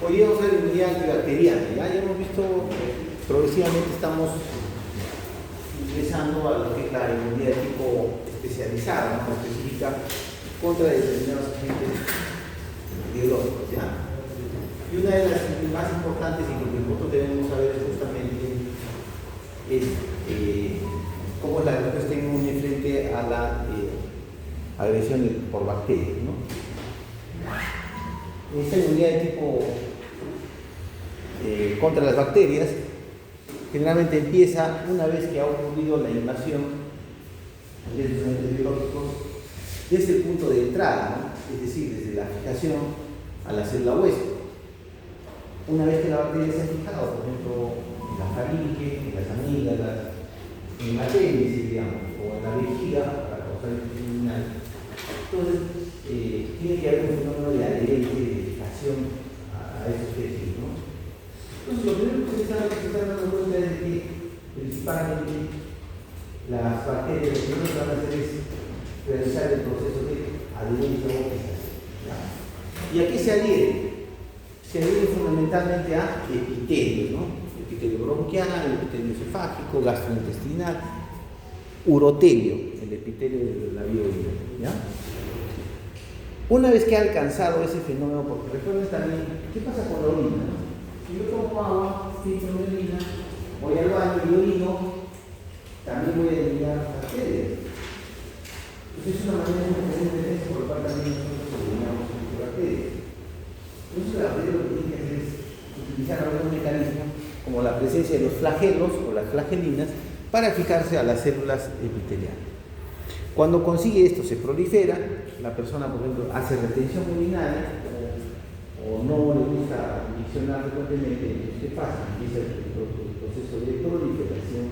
Hoy vamos a ver inmunidad antibacteriana. Ya hemos visto progresivamente estamos ingresando a lo que es la inmunidad de tipo especializada, ¿no? Específica contra determinados agentes biológicos. ¿Ya? Y una de las más importantes y que nosotros debemos saber justamente es cómo es la respuesta inmune frente a la agresión por bacterias, ¿no? Esta inmunidad de tipo contra las bacterias generalmente empieza una vez que ha ocurrido la invasión de los agentes biológicos desde el punto de entrada, ¿no? Es decir, desde la fijación a la célula huésped. Una vez que la bacteria se ha fijado, por ejemplo, en la faringe, en las amígdalas, en la apéndice, digamos, o en la vejiga para causar el criminal, entonces tiene que haber un fenómeno de adherencia, de fijación a esos tejidos, ¿no? Entonces, lo primero que se está dando cuenta es que principalmente las bacterias lo primero que van a hacer es realizar el proceso de adherencia o fijación. ¿Y a qué se adhiere? Se adhiere fundamentalmente a epitelios, ¿no? Epitelio bronquial, epitelio esofágico, gastrointestinal, urotelio, el epitelio de la vía urinaria, ¿ya? Una vez que ha alcanzado ese fenómeno, porque recuerden también, ¿qué pasa con la orina? Si yo tomo agua, filtro mi orina, voy al baño y orino, también voy a eliminar bacterias. Entonces es una manera muy diferente por la cual también nosotros eliminamos bacterias. Entonces la bacteria lo que tiene que hacer es utilizar algún mecanismo como la presencia de los flagelos o las flagelinas para fijarse a las células epiteliales. Cuando consigue esto, se prolifera, la persona, por ejemplo, hace retención urinaria o no le gusta miccionar frecuentemente, ¿qué pasa? Empieza el proceso de proliferación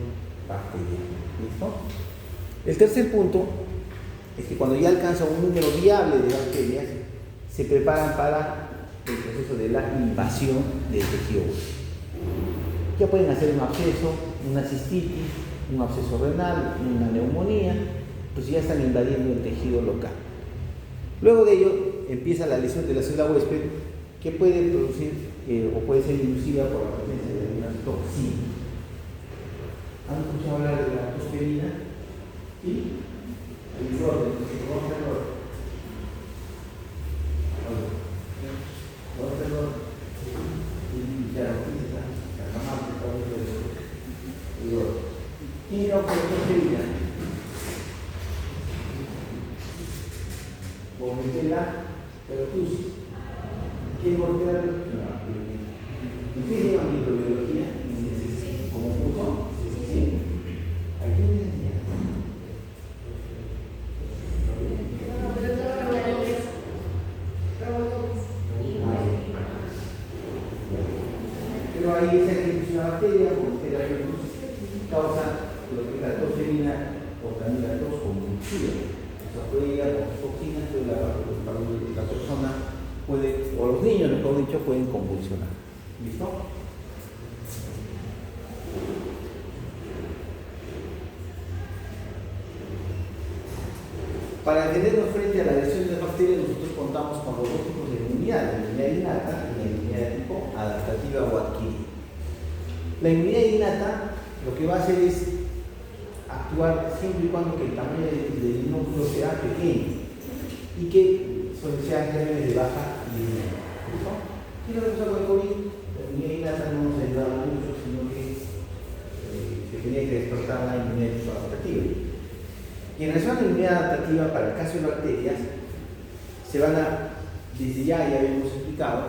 bacteriana. ¿Listo? El tercer punto es que cuando ya alcanza un número viable de bacterias, se preparan para el proceso de la invasión del tejido hueso. Ya pueden hacer un absceso, una cistitis, un absceso renal, una neumonía, pues ya están invadiendo el tejido local. Luego de ello empieza la lesión de la célula huésped que puede producir o puede ser inducida por la presencia de algunas toxinas. ¿Han escuchado hablar de la tosferina? ¿Sí? El orden, el orden. ¿Quién era la tosferina? Bortella pertussis. ¿Quién Bortella pertussis? ¿Qué lleva microbiología? ¿Cómo puso? ¿Sí? ¿A quién le enseña? Pero ahí se una bacteria, Bortella pertussis, causa lo que es la tosferina o también la tos convulsiva. Puede ir a toxinas, pero la persona puede, o los niños, mejor dicho, pueden convulsionar. ¿Listo? Para defendernos frente a la agresión de las bacterias, nosotros contamos con los dos tipos de inmunidad, la inmunidad innata y la inmunidad de tipo adaptativa o adquirida. La inmunidad innata lo que va a hacer es actuar siempre y cuando que el tamaño del núcleo sea pequeño y que sean gérmenes de baja imunidad. ¿Qué es lo que pasa con el COVID? La inmunidad innata no nos ayudaba mucho, sino que se tenía que despertar la inmunidad adaptativa. Y en relación a la inmunidad adaptativa, para el caso de bacterias, se van a, desde ya habíamos explicado,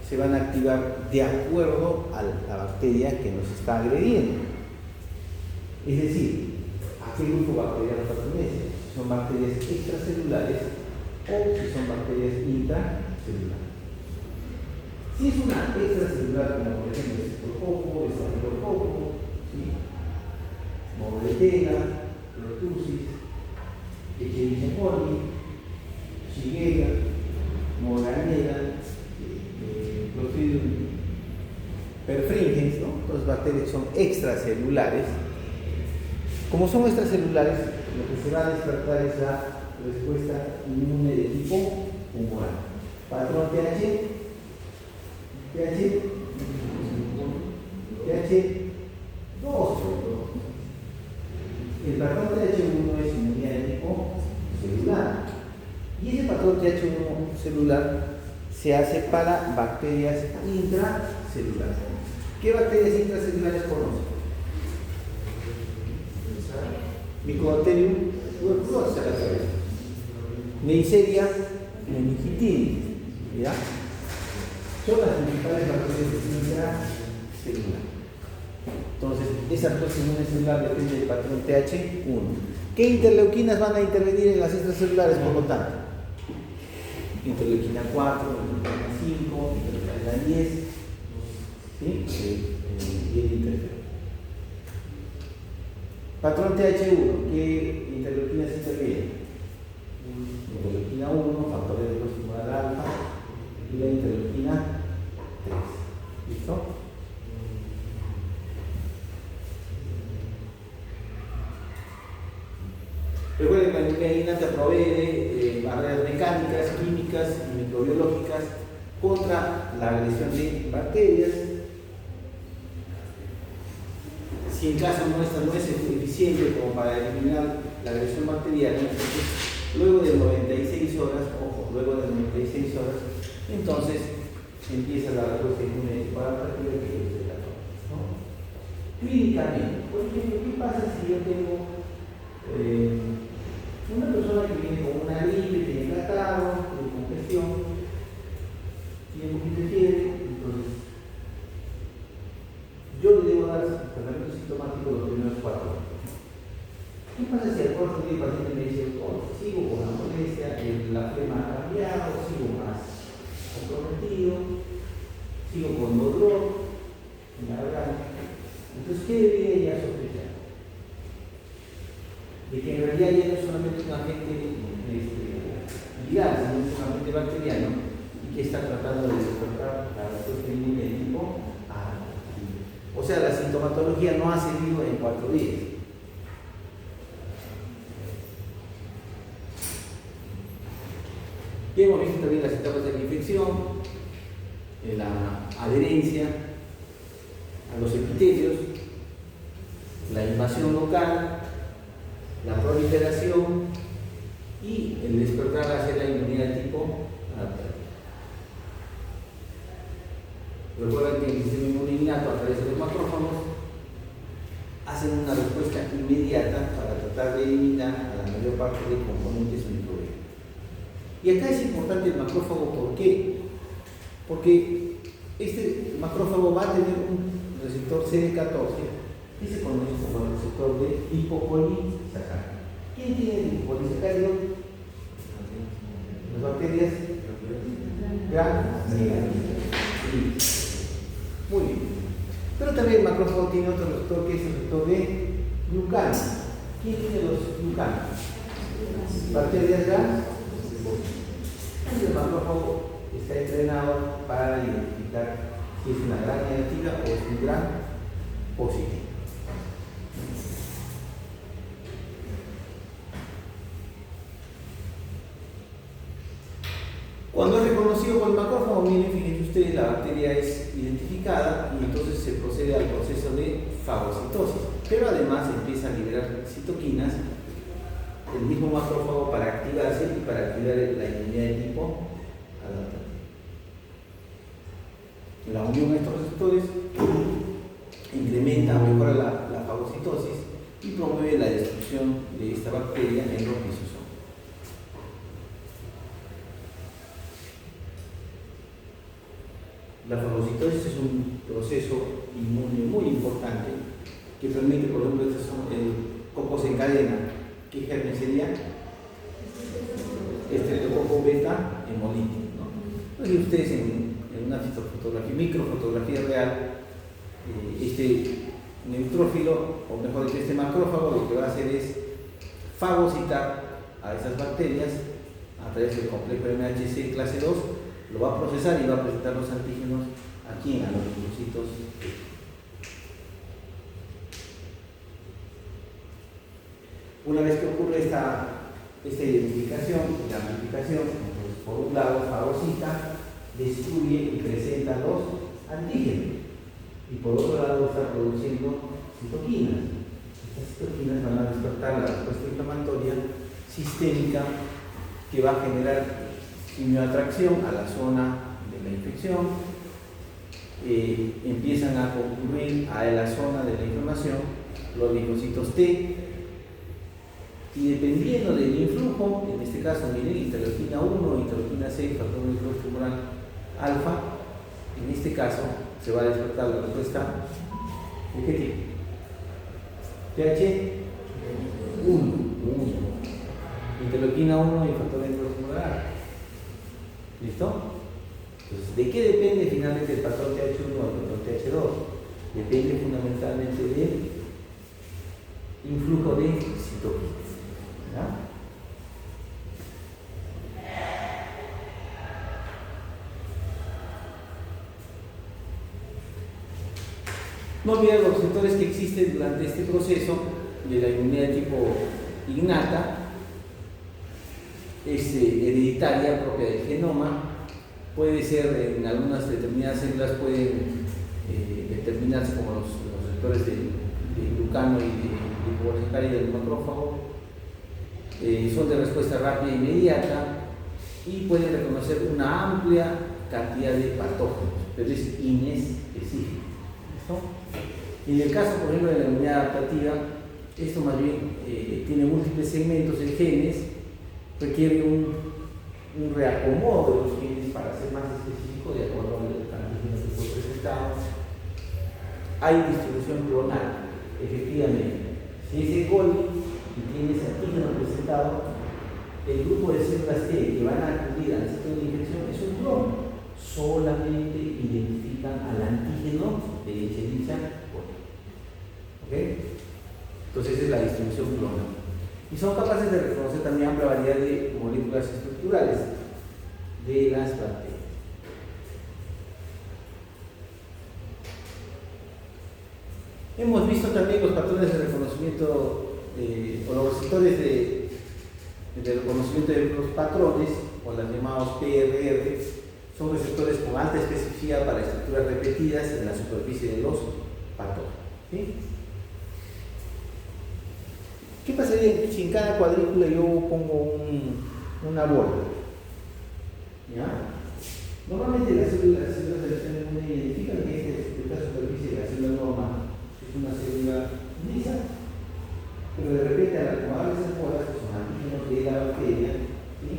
se van a activar de acuerdo a la bacteria que nos está agrediendo. Es decir, ¿a qué grupo bacteriano pertenece? Si son bacterias extracelulares o si son bacterias intracelulares. Si es una extracelular, como por ejemplo el Staphylococcus, ¿sí? Morbetella, Pertussis, Escherichia coli, Shigella, Morganella, Clostridium perfringens, ¿no? Todas las bacterias son extracelulares. Como son extracelulares, lo que se va a despertar es la respuesta inmune de tipo humoral. Patrón TH2. El patrón TH1 es inmunidad de tipo celular. Y ese patrón TH1 celular se hace para bacterias intracelulares. ¿Qué bacterias intracelulares conocen? Mycobacterium tuberculosis a la cabeza. Neisseria meningitidis, ¿ya? Son las principales bacterias intracelulares. Entonces, esa respuesta inmune celular depende del patrón TH1. ¿Qué interleuquinas van a intervenir en las extracelulares, por lo tanto? Interleuquina 4, interleuquina 5, interleuquina 10, ¿sí? Y el interferón. Patrón TH1, ¿qué interleuquinas intervienen? Interleuquina 1, factores de luz tumoral alfa, y la interleuquina 3. ¿Listo? Recuerden que la inmunidad innata provee de barreras mecánicas, químicas y microbiológicas contra la agresión de bacterias. Si en caso nuestra no es eficiente como para eliminar la agresión bacteriana, entonces, luego de 96 horas, ojo, luego de 96 horas, entonces empieza la respuesta inmune adaptativa que es de la ¿no? Clínicamente, por ejemplo, ¿qué pasa si yo tengo una persona que viene con una gripe, tiene catarro, tiene congestión, tiene un poquito de fiebre? Entonces, yo le debo dar tratamiento sintomático los primeros 4 días. ¿Qué pasa si al cuarto día el paciente me dice, oh, sigo con la molestia, la flema ha cambiado, sigo más comprometido, sigo con dolor en la garganta? Entonces, ¿qué debería ya sospechar? De que en realidad ya no es solamente un agente viral, sino es un agente bacteriano y que está tratando de despertar la respuesta inmune de tipo A. O sea, la sintomatología no ha seguido en 4 días. Y hemos visto también las etapas de la infección, la adherencia a los epitelios, la invasión local, la proliferación y el despertar hacia la inmunidad de tipo adaptativa. Recuerden que el sistema inmune innato, a través de los macrófagos, hacen una respuesta inmediata para tratar de eliminar a la mayor parte de componentes microbianos. Y acá es importante el macrófago, ¿por qué? Porque este macrófago va a tener un receptor CD14 que se conoce como el receptor de hipopolisacárido. ¿Quién tiene el hipopolisacárido? Las bacterias gram-negativas. Muy bien. Pero también el macrófago tiene otro receptor que es el receptor de glucano. ¿Quién tiene los glucanos? Bacterias gram. El macrófago está entrenado para identificar si es una gram negativa o es un gram positivo. Cuando es reconocido por el macrófago, miren, fíjense ustedes, la bacteria es identificada y entonces se procede al proceso de fagocitosis. Pero además empieza a liberar citoquinas el mismo macrófago para activarse y para activar la inmunidad de tipo adaptativo. La unión de estos receptores incrementa, mejora la fagocitosis y promueve la destrucción de esta bacteria en los lisosomas. La fagocitosis es un proceso inmune muy importante que permite, por ejemplo, el coco se encadena. ¿Qué germen sería? Estreptococo beta hemolítico, ¿no? Entonces ustedes en una fotografía, microfotografía real, este neutrófilo, o mejor dicho, este macrófago, lo que va a hacer es fagocitar a esas bacterias a través del complejo MHC clase 2, lo va a procesar y va a presentar los antígenos aquí a los linfocitos. Una vez que ocurre esta identificación y la amplificación, entonces, por un lado fagocita, destruye y presenta los antígenos, y por otro lado está produciendo citoquinas. Estas citoquinas van a despertar la respuesta inflamatoria sistémica que va a generar quimioatracción a la zona de la infección, empiezan a concurrir a la zona de la inflamación los linfocitos T, y dependiendo del influjo, en este caso miren, interleuquina 1, interleuquina 6, factor de necrosis tumoral alfa, en este caso se va a despertar la respuesta ¿de qué tipo? TH1, interleuquina 1 y factor de necrosis tumoral alfa. ¿Listo? Entonces, ¿de qué depende finalmente el patrón TH1 o el patrón TH2? Depende fundamentalmente del influjo de citoquinas. ¿Ya? No olviden los receptores que existen durante este proceso de la inmunidad de tipo innata, es hereditaria, propia del genoma, puede ser en algunas determinadas células, pueden determinarse como los receptores de glucano y de glucocorticoide del macrófago, son de respuesta rápida e inmediata y pueden reconocer una amplia cantidad de patógenos, pero es inespecífico. ¿Listo? Y en el caso, por ejemplo, de la inmunidad adaptativa, esto más bien tiene múltiples segmentos de genes, requiere un reacomodo de los genes para ser más específico de acuerdo al antígeno que fue presentado. Hay distribución clonal, efectivamente. Si es E. coli y tiene ese antígeno presentado, el grupo de células T que van a acudir al sitio de infección es un clon. Solamente identifican al antígeno de Escherichia coli. ¿Ok? Entonces esa es la distribución clonal. Y son capaces de reconocer también amplia variedad de moléculas estructurales de las bacterias. Hemos visto también los patrones de reconocimiento o los receptores de reconocimiento de los patrones, o los llamados PRR, son receptores con alta especificidad para estructuras repetidas en la superficie de los patógenos. ¿Sí? ¿Qué pasaría si en cada cuadrícula yo pongo una bola? ¿Ya? Normalmente las células de la célula inmune identifican que esta superficie de la célula normal es una célula lisa, pero de repente al acomodar esas bolas, que son antígenos de la bacteria, ¿sí?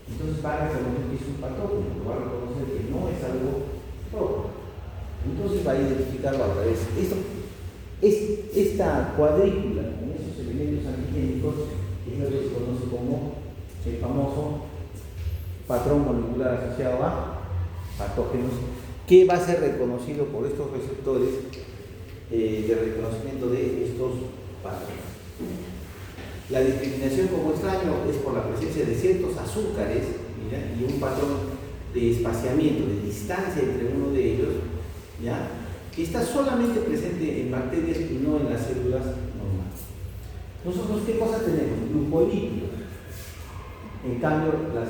Entonces va a reconocer que es un patógeno, va a reconocer que no es algo propio. Entonces va a identificarlo a través de esto. Esta cuadrícula con esos elementos antigénicos es lo que se conoce como el famoso patrón molecular asociado a patógenos, que va a ser reconocido por estos receptores de reconocimiento de estos patógenos. La discriminación como extraño es por la presencia de ciertos azúcares, ¿ya? Y un patrón de espaciamiento, de distancia entre uno de ellos, ¿ya? Que está solamente presente en bacterias y no en las células normales. Nosotros, ¿qué cosa tenemos? Glucolípidos. En cambio, las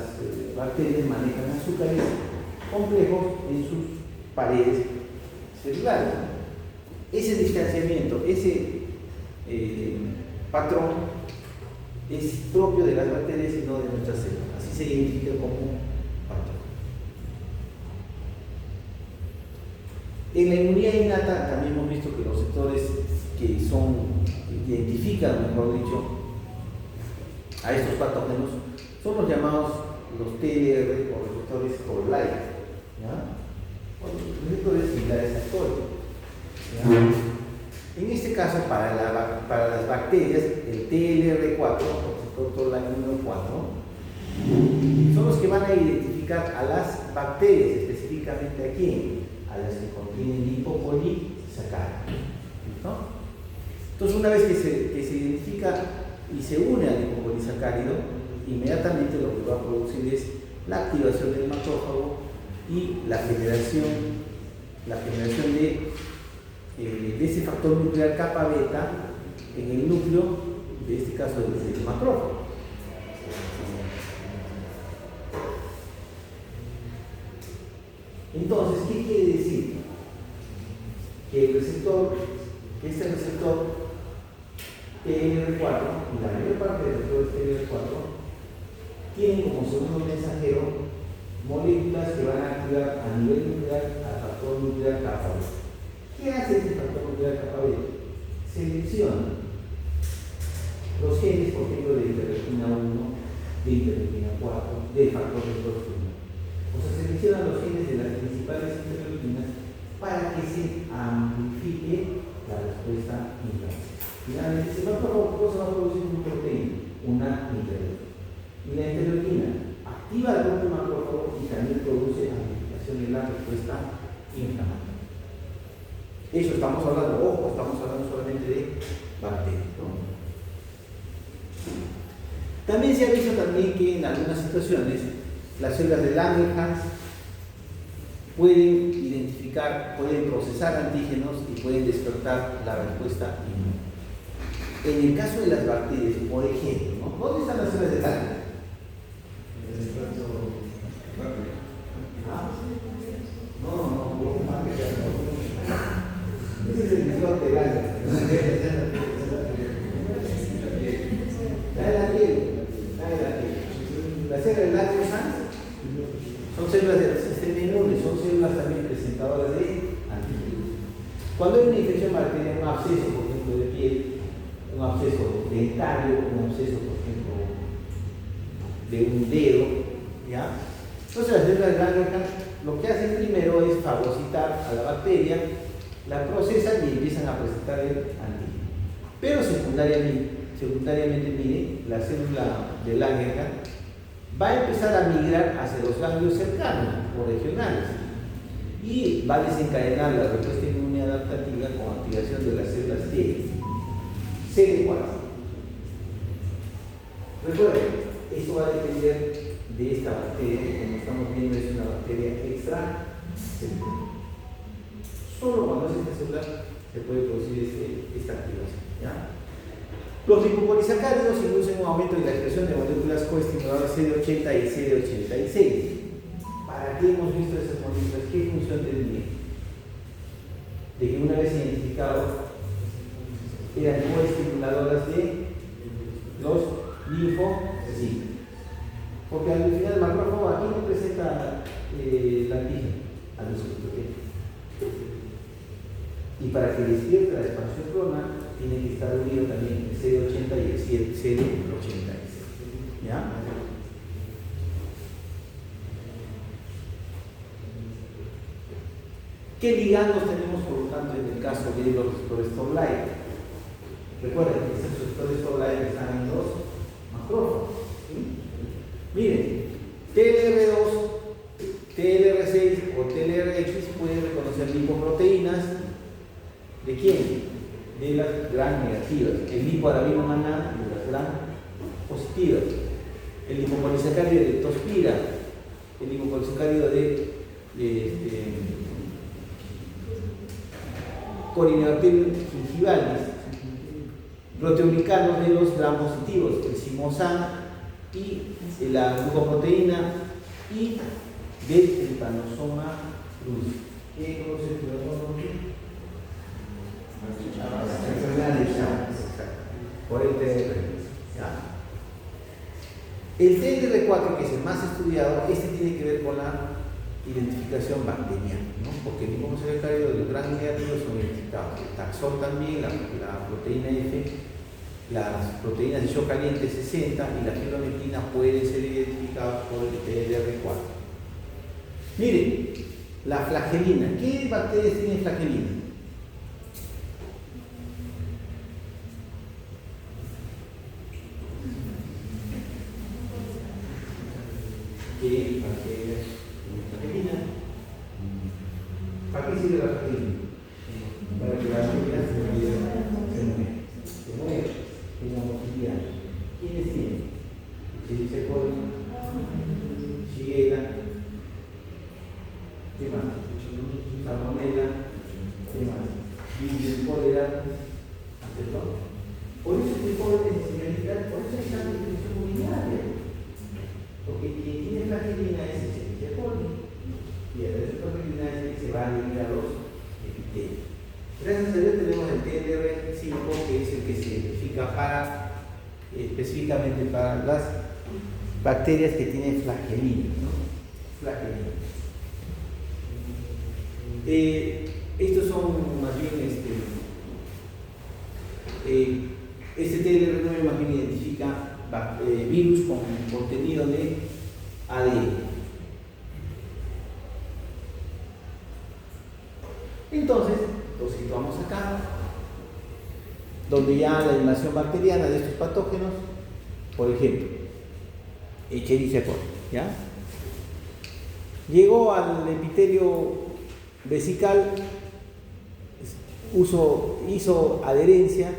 bacterias manejan azúcares complejos en sus paredes celulares. Ese distanciamiento, ese patrón es propio de las bacterias y no de nuestras células. Así se identifica como patrón. En la inmunidad innata también hemos visto que los sectores que identifican, mejor dicho, a estos patógenos son los llamados los TLR o receptores Toll-like, o los receptores similares a Toll. En este caso, para las bacterias, el TLR4, o receptor Toll-like número 4, son los que van a identificar a las bacterias, específicamente a quién, a las que contienen lipopolisacáridos. Entonces, una vez que se identifica y se une al lipopolisacárido, inmediatamente lo que va a producir es la activación del macrófago y la generación de ese factor nuclear kappa beta en el núcleo, de este caso del macrófago. Entonces, ¿qué quiere decir? Que este receptor TLR4 y la mayor parte de los receptores TLR4 tienen como segundo mensajero moléculas que van a activar a nivel nuclear al factor nuclear kappa beta. ¿Qué hace este factor nuclear kappa beta? Selecciona los genes, por ejemplo, de interleuquina 1, de interleuquina 4, del factor receptor 1. O sea, selecciona los genes de las principales interleuquinas para que se amplifique la respuesta inflamatoria. Finalmente, se va a producir una proteína, una interleuquina. Y la interleuquina activa el propio macrófago y también produce amplificación de la respuesta inflamatoria. Eso estamos hablando, ojo, estamos hablando solamente de bacterias, ¿no? También se ha visto también que en algunas situaciones las células de Langerhans pueden identificar, pueden procesar antígenos y pueden despertar la respuesta inmune. En el caso de las bacterias, por ejemplo, ¿no? ¿Dónde están las células de Langerhans? No. Ese es el visor de Langerhans. La piel. Las células de Langerhans son células del sistema inmune, son células también presentadoras de antígenos. Cuando hay una infección bacteriana, un absceso, por ejemplo, de piel, un absceso dentario, un absceso, por ejemplo, de un dedo, ¿ya? Entonces las células de Langerhans lo que hacen primero es fagocitar a la bacteria, la procesan y empiezan a presentar el antígeno. Pero secundariamente, mire, la célula de Langerhans va a empezar a migrar hacia los ganglios cercanos o regionales y va a desencadenar la respuesta inmune adaptativa con activación de las células T, CD4. Recuerden, esto va a depender de esta bacteria, que como estamos viendo es una bacteria extracelular. Solo cuando es extracelular se puede producir esta activación, ¿ya? Los lipopolisacáridos inducen un aumento de la expresión de moléculas coestimuladoras CD80 y CD86. ¿Para qué hemos visto esas moléculas? ¿Qué función tendrían? De que una vez identificado eran coestimuladoras de los linfocitos. Porque al final el macrófago aquí no presenta el antígeno al citoplasma. Y para que despierte la expansión clonal, tiene que estar unido también el CD80 y el CD86. ¿Ya? ¿Qué ligandos tenemos, por lo tanto, en el caso de los receptores Toll-like? Recuerden que estos receptores Toll-like están en los macrófagos. ¿Sí? Miren, TLR2, TLR6 o TLRX pueden reconocer lipoproteínas. ¿De quién? De las gram negativas. El lipoarabino maná de las gram positivas. El lipopolisacárido de tospira. El lipopolisacárido de Corynebacterium gingivalis. Proteoglicanos de los gram positivos. El simosan y la glucoproteína y del trypanosoma cruzi. ¿Qué conoce el trypanosoma cruzi? Enfermedad de Chagas, por el TLR. El TLR4, que es el más estudiado, este tiene que ver con la identificación bacteriana, ¿no? Porque como se ve caído de los gran negativos son identificados. El taxol también, la proteína F, las proteínas de shock caliente 60 y la fibronectina pueden ser identificadas por el TLR4. Miren, la flagelina. ¿Qué bacterias tienen flagelina? ¿Qué bacterias tienen flagelina? ¿Para qué sirve la flagelina? Para que las células se muevan, tengan motilidad. ¿Quiénes tienen? Escherichia coli, Shigella, ¿qué más? Salmonella, ¿qué más? Virus, cólera, ¿aceptó? Por eso es que por eso hay tanta infección urinaria. Porque quien tiene flagelina es Escherichia coli y el resto de flagelina es que se va a adherir a los epitelios. Gracias a Dios tenemos el TLR5, que es el que se identifica específicamente para las bacterias que tienen flagelina, ¿no? Flagelina. Estos son más bien este TLR9 más bien identifica virus con contenido de ADN. Entonces, lo situamos acá, donde ya la invasión bacteriana de estos patógenos, por ejemplo, Escherichia coli, ¿ya? Llegó al epitelio vesical, hizo adherencia.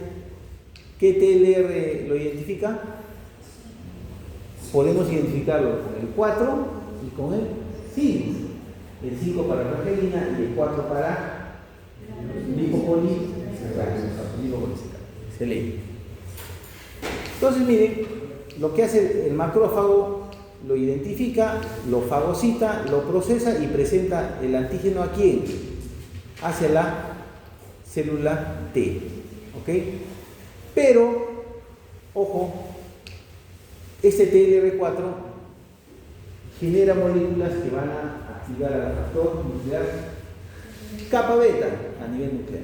¿Qué TLR lo identifica? Podemos identificarlo con el 4 y con el 5. El 5 para flagelina y el 4 para lipopolisacáridos. Excelente. Entonces, miren, lo que hace el macrófago, lo identifica, lo fagocita, lo procesa y presenta el antígeno ¿a quién? Hacia la célula T. ¿Ok? Pero, ojo, este TLR4 genera moléculas que van a activar al factor nuclear kappa beta a nivel nuclear.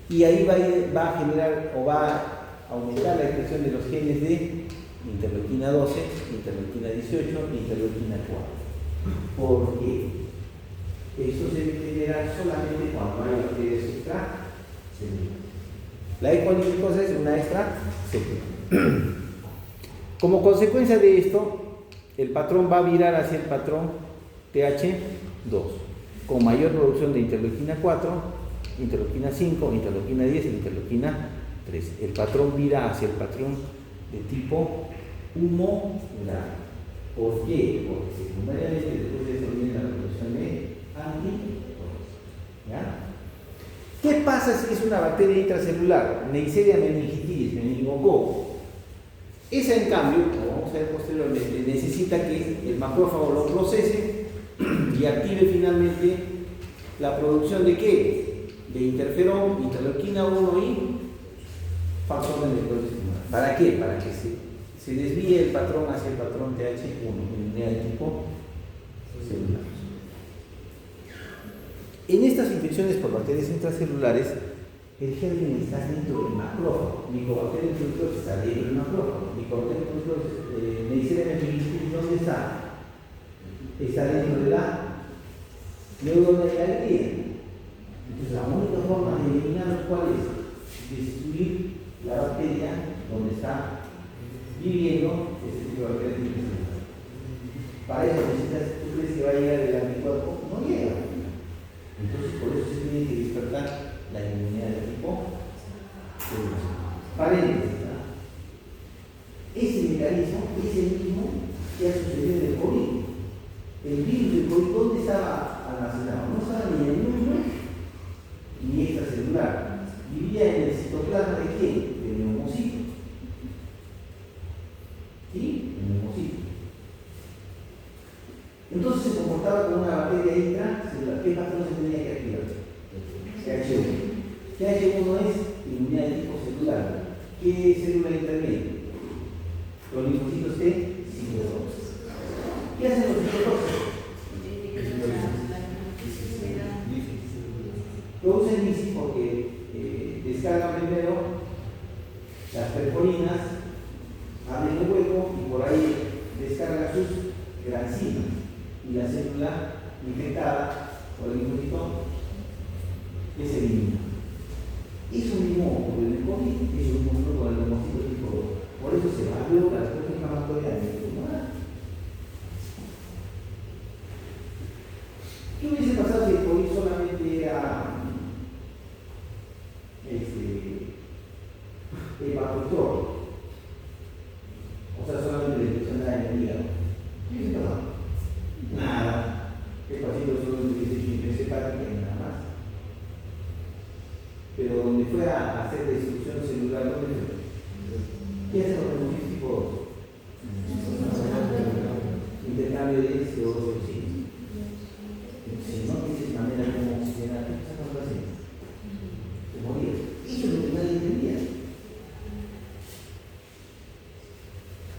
Y ahí va a generar o va a aumentar la expresión de los genes de interleuquina 12, interleuquina 18 y interleuquina 4. ¿Por qué? Esto se genera solamente cuando hay bacterias extracelulares. La economicosa es una extracelular. Como consecuencia de esto, el patrón va a virar hacia el patrón TH2, con mayor producción de interleuquina 4, interleuquina 5, interleuquina 10 y interleuquina 3. El patrón vira hacia el patrón de tipo humoral. ¿Por qué? Porque secundariamente después de eso viene la producción de anticuerpos. ¿Ya? ¿Qué pasa si es una bacteria intracelular? Neisseria meningitis, meningococo. Esa, en cambio, como vamos a ver posteriormente, necesita que el macrófago lo procese y active finalmente la producción de ¿qué? De interferón, interleuquina 1 y factor de necrosis celular. ¿Para qué? Para que se desvíe el patrón hacia el patrón TH1, inmunidad de tipo celular. En estas infecciones por bacterias intracelulares, el germen está dentro del macrófago. Mycobacterium tuberculosis está dentro del macrófago. Mycobacterium tuberculosis, Neisseria meningitis, ¿dónde está? Está dentro de la neurona de la glia. Entonces, la única forma de eliminarlos, ¿cuál es? Destruir la bacteria donde está viviendo este tipo de bacterias intracelulares. Para eso necesitas, ¿tú crees que va a llegar el anticuerpo? No llega. Entonces, por eso se tiene que despertar la inmunidad de tipo celular. Paréntesis, ¿no? Ese mecanismo es el mismo que ha sucedido en el COVID. El virus del COVID, ¿dónde estaba almacenado? No estaba ni en el núcleo ni extracelular. Vivía en el citoplasma de quién? Del neumocito. ¿Sí? inmunidad de tipo celular. ¿Qué célula interviene? Los linfocitos T, citotóxicos. ¿Qué hacen los citotóxicos? Producen lisis porque descargan primero las perforinas, abren el hueco y por ahí descargan sus granzimas. Y la célula infectada por el linfocito es elimina. Eso mismo con el COVID, eso mismo con el linfocito tipo 2. Por eso se va a ver la respuesta inflamatoria del tumoral. ¿Qué hubiese pasado si el COVID solamente era hepatocontrol? O sea, solamente la infección de la hígado. ¿Qué hubiese pasado? Nada. El paciente solamente hubiese hecho infección hepática y nada más. Pero donde fue a hacer destrucción celular, ¿dónde fue? ¿Qué hacen los linfocitos? Intercambio de CO2 y oxígeno. Si no tienes manera como oxigenar, ¿qué pasa con la paciente? Se moría. Eso es lo que nadie entendía.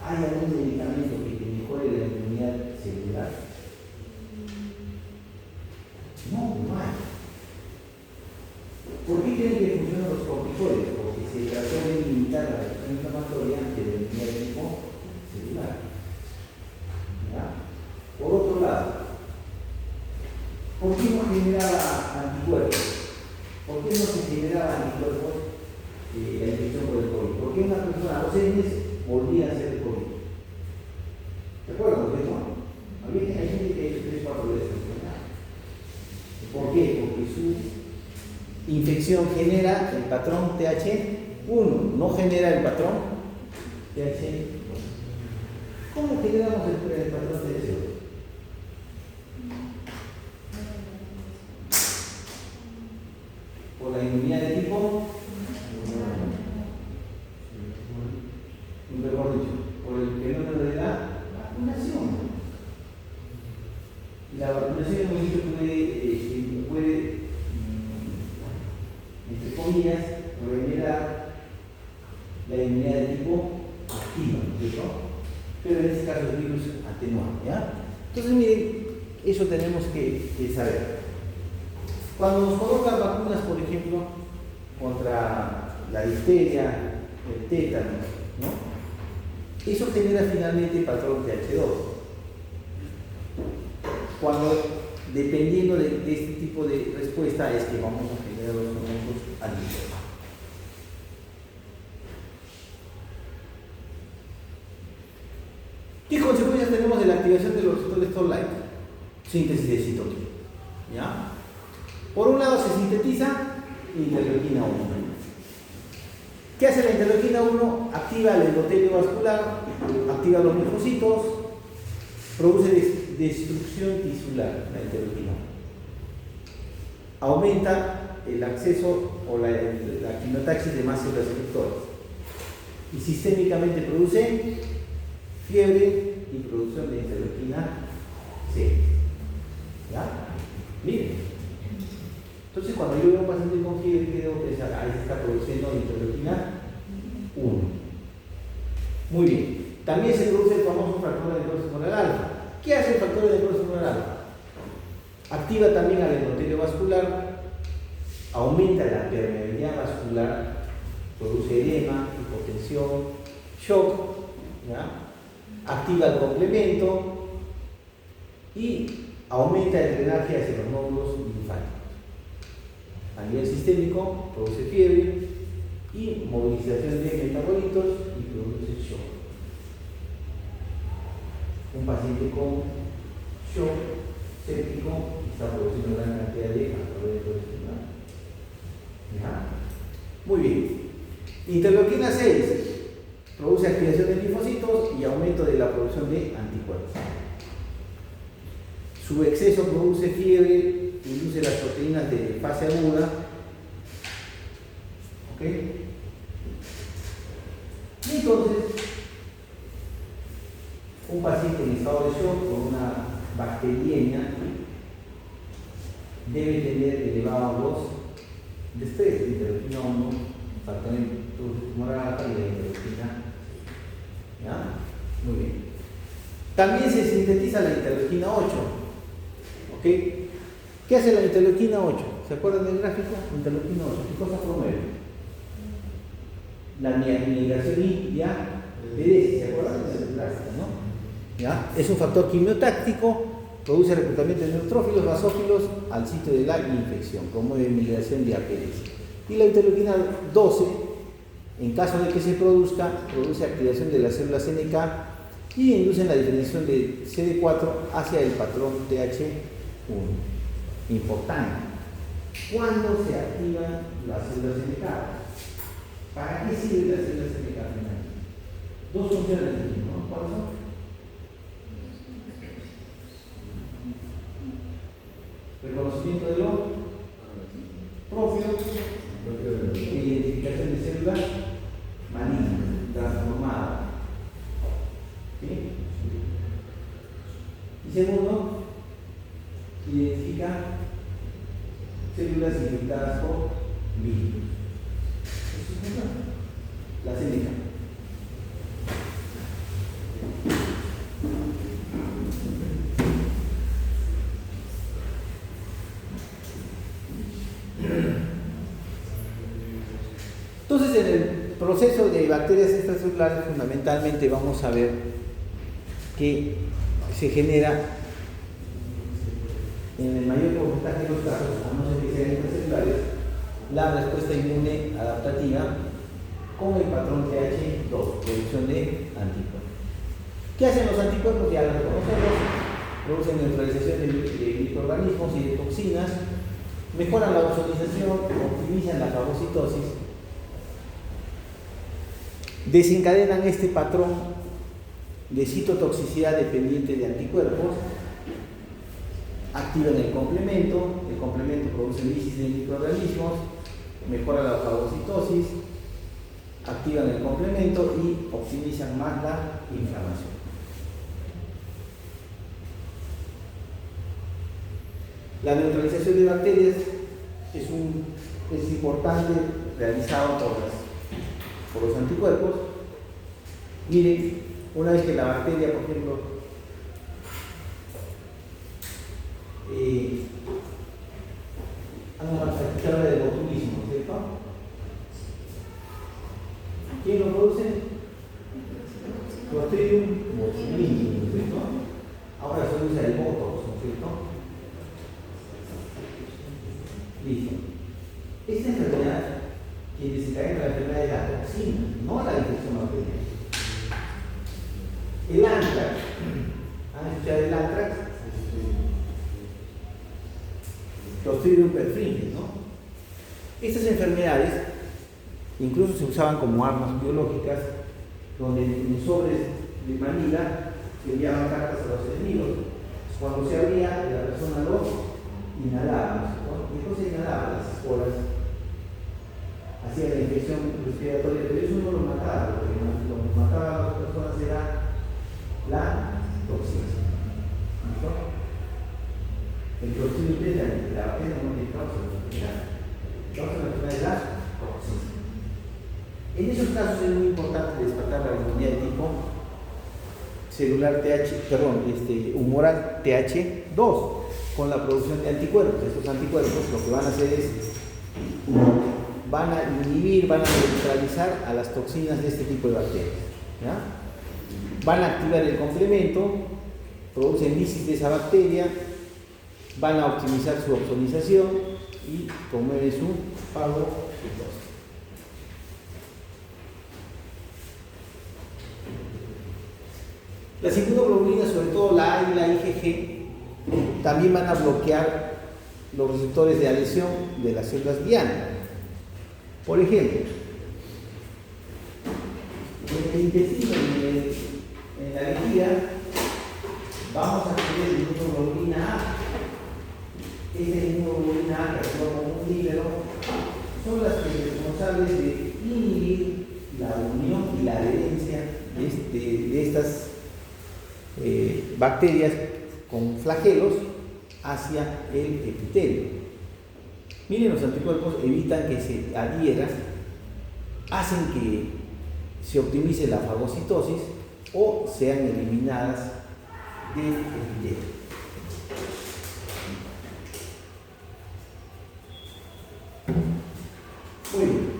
¿Hay algún medicamento que mejore la inmunidad celular? No, no hay. ¿Por qué creen que funcionan los corticoides? Porque se trató de limitar la reacción inflamatoria de la inmunidad de tipo celular. ¿Ya? Por otro lado, ¿por qué no generaba anticuerpos? ¿Por qué no se generaba anticuerpos la infección por el COVID? ¿Por qué una persona a los 6 meses volvía a ser el COVID? ¿Se acuerdan de eso? Hay gente que ha hecho 3-4 veces. ¿Por qué? Porque su infección genera el patrón TH1, no genera el patrón TH2. ¿Cómo generamos el patrón TH2? Por la inmunidad de tipo, mejor dicho, por el fenómeno de la vacunación. La vacunación hemos dicho que puede entre comillas, regenerar la inmunidad de tipo activa, ¿cierto? Pero en este caso el virus atenuado, ¿ya? Entonces, miren, eso tenemos que saber. Cuando nos colocan vacunas, por ejemplo, contra la difteria, el tétano, ¿no? Eso genera finalmente el patrón TH2. Cuando, dependiendo de este tipo de respuesta, es que vamos a generar los elementos anticuerpos. ¿Qué consecuencias tenemos de la activación de los receptores Toll-like? Síntesis de citoquina. ¿Ya? Por un lado se sintetiza interleuquina 1. ¿Qué hace la interleuquina 1? Activa el endotelio vascular, activa los linfocitos, produce destrucción tisular, la interleuquina 1. Aumenta el acceso o la quimiotaxis de más células efectoras. Y sistémicamente produce fiebre y producción de interleuquina C. ¿Ya? Miren. Entonces, cuando yo veo a un paciente con fiebre, ¿qué debo pensar? Ahí se está produciendo interleuquina 1. Muy bien. También se produce el famoso factor de necrosis tumoral alfa. ¿Qué hace el factor de necrosis tumoral alfa? Activa también al endotelio vascular, aumenta la permeabilidad vascular, produce edema, hipotensión, shock, ¿ya? Activa el complemento y aumenta el drenaje hacia los nódulos linfáticos. A nivel sistémico, produce fiebre y movilización de metabolitos y produce shock. Un paciente con shock séptico está produciendo gran cantidad de factores de colesterol. ¿Ya? Muy bien. Interleuquina 6 produce activación de linfocitos y aumento de la producción de anticuerpos. Su exceso produce fiebre, induce las proteínas de fase aguda. ¿Ok? Y entonces, un paciente en estado de shock con una bacteriemia debe tener elevados de estrés, interleuquina 1, factor También se sintetiza la interleuquina 8. ¿Ok? ¿Qué hace la interleuquina 8? ¿Se acuerdan del gráfico? Interleuquina 8. ¿Qué cosa promueve? La migración I-ya-PDS. ¿Se acuerdan del gráfico, no? ¿Ya? Es un factor quimiotáctico, produce reclutamiento de neutrófilos, basófilos al sitio de la infección, promueve migración de APDS. Y la interleuquina 12, en caso de que se produzca, produce activación de las células NK y induce la diferenciación de CD4 hacia el patrón TH1. Importante. ¿Cuándo se activan las células NK? ¿Para qué sirven las células NK? Dos funciones, ¿no? ¿Cuáles son? Reconocimiento de lo propio, identificación de células malignas, transformadas. ¿Sí? Y segundo, identifica células infectadas por virus. Eso es verdad. La CNK. Entonces, en el proceso de bacterias extracelulares, fundamentalmente vamos a ver que se genera en el mayor porcentaje de los casos, a no ser que sean intracelulares, la respuesta inmune adaptativa con el patrón TH2, producción de anticuerpos. ¿Qué hacen los anticuerpos? Ya los conocemos, producen neutralización de microorganismos y de toxinas, mejoran la ozonización, optimizan la fagocitosis, desencadenan este patrón de citotoxicidad dependiente de anticuerpos, activan el complemento produce lisis de microorganismos, mejora la fagocitosis, activan el complemento y optimizan más la inflamación. La neutralización de bacterias es importante, realizado por los anticuerpos. Miren, una vez que la bacteria, por ejemplo, aquí habla de botulismo, ¿cierto? ¿Quién lo produce? Clostridium botulinum, ¿cierto? Ahora se usa el botox, ¿cierto? Listo. Esta enfermedad, quien desencadena la enfermedad es la toxina, no la infección bacteriana. El antrax, ¿han escuchado el antrax? Clostridium perfringens, ¿no? Estas enfermedades incluso se usaban como armas biológicas, donde en sobres de manila se enviaban cartas a los enemigos. Cuando se abría, la persona lo inhalaba, ¿no? Y entonces inhalaba las esporas, hacía la infección respiratoria, pero eso no lo mataba, lo que mataba a las personas era la toxina. ¿No? El clostridium perfringens, la bacteria no tiene causa la enfermedad de la toxina. En esos casos es muy importante destacar la inmunidad de tipo celular humoral TH2 con la producción de anticuerpos. Estos anticuerpos lo que van a hacer es van a inhibir, van a neutralizar a las toxinas de este tipo de bacterias, ¿ya? Van a activar el complemento, producen lisis de esa bacteria, van a optimizar su ozonización y promueven su fagocitosis. Las inmunoglobulinas, sobre todo la A y la IgG, también van a bloquear los receptores de adhesión de las células diana. Por ejemplo, en el intestino y en la vejiga vamos a tener inmunoglobulina A. Esta inmunoglobulina A, que actúa como un líbero, son las responsables de inhibir la unión y la adherencia de estas bacterias con flagelos hacia el epitelio. Miren, los anticuerpos evitan que se adhiera, hacen que se optimice la fagocitosis o sean eliminadas del epitelio. Muy bien.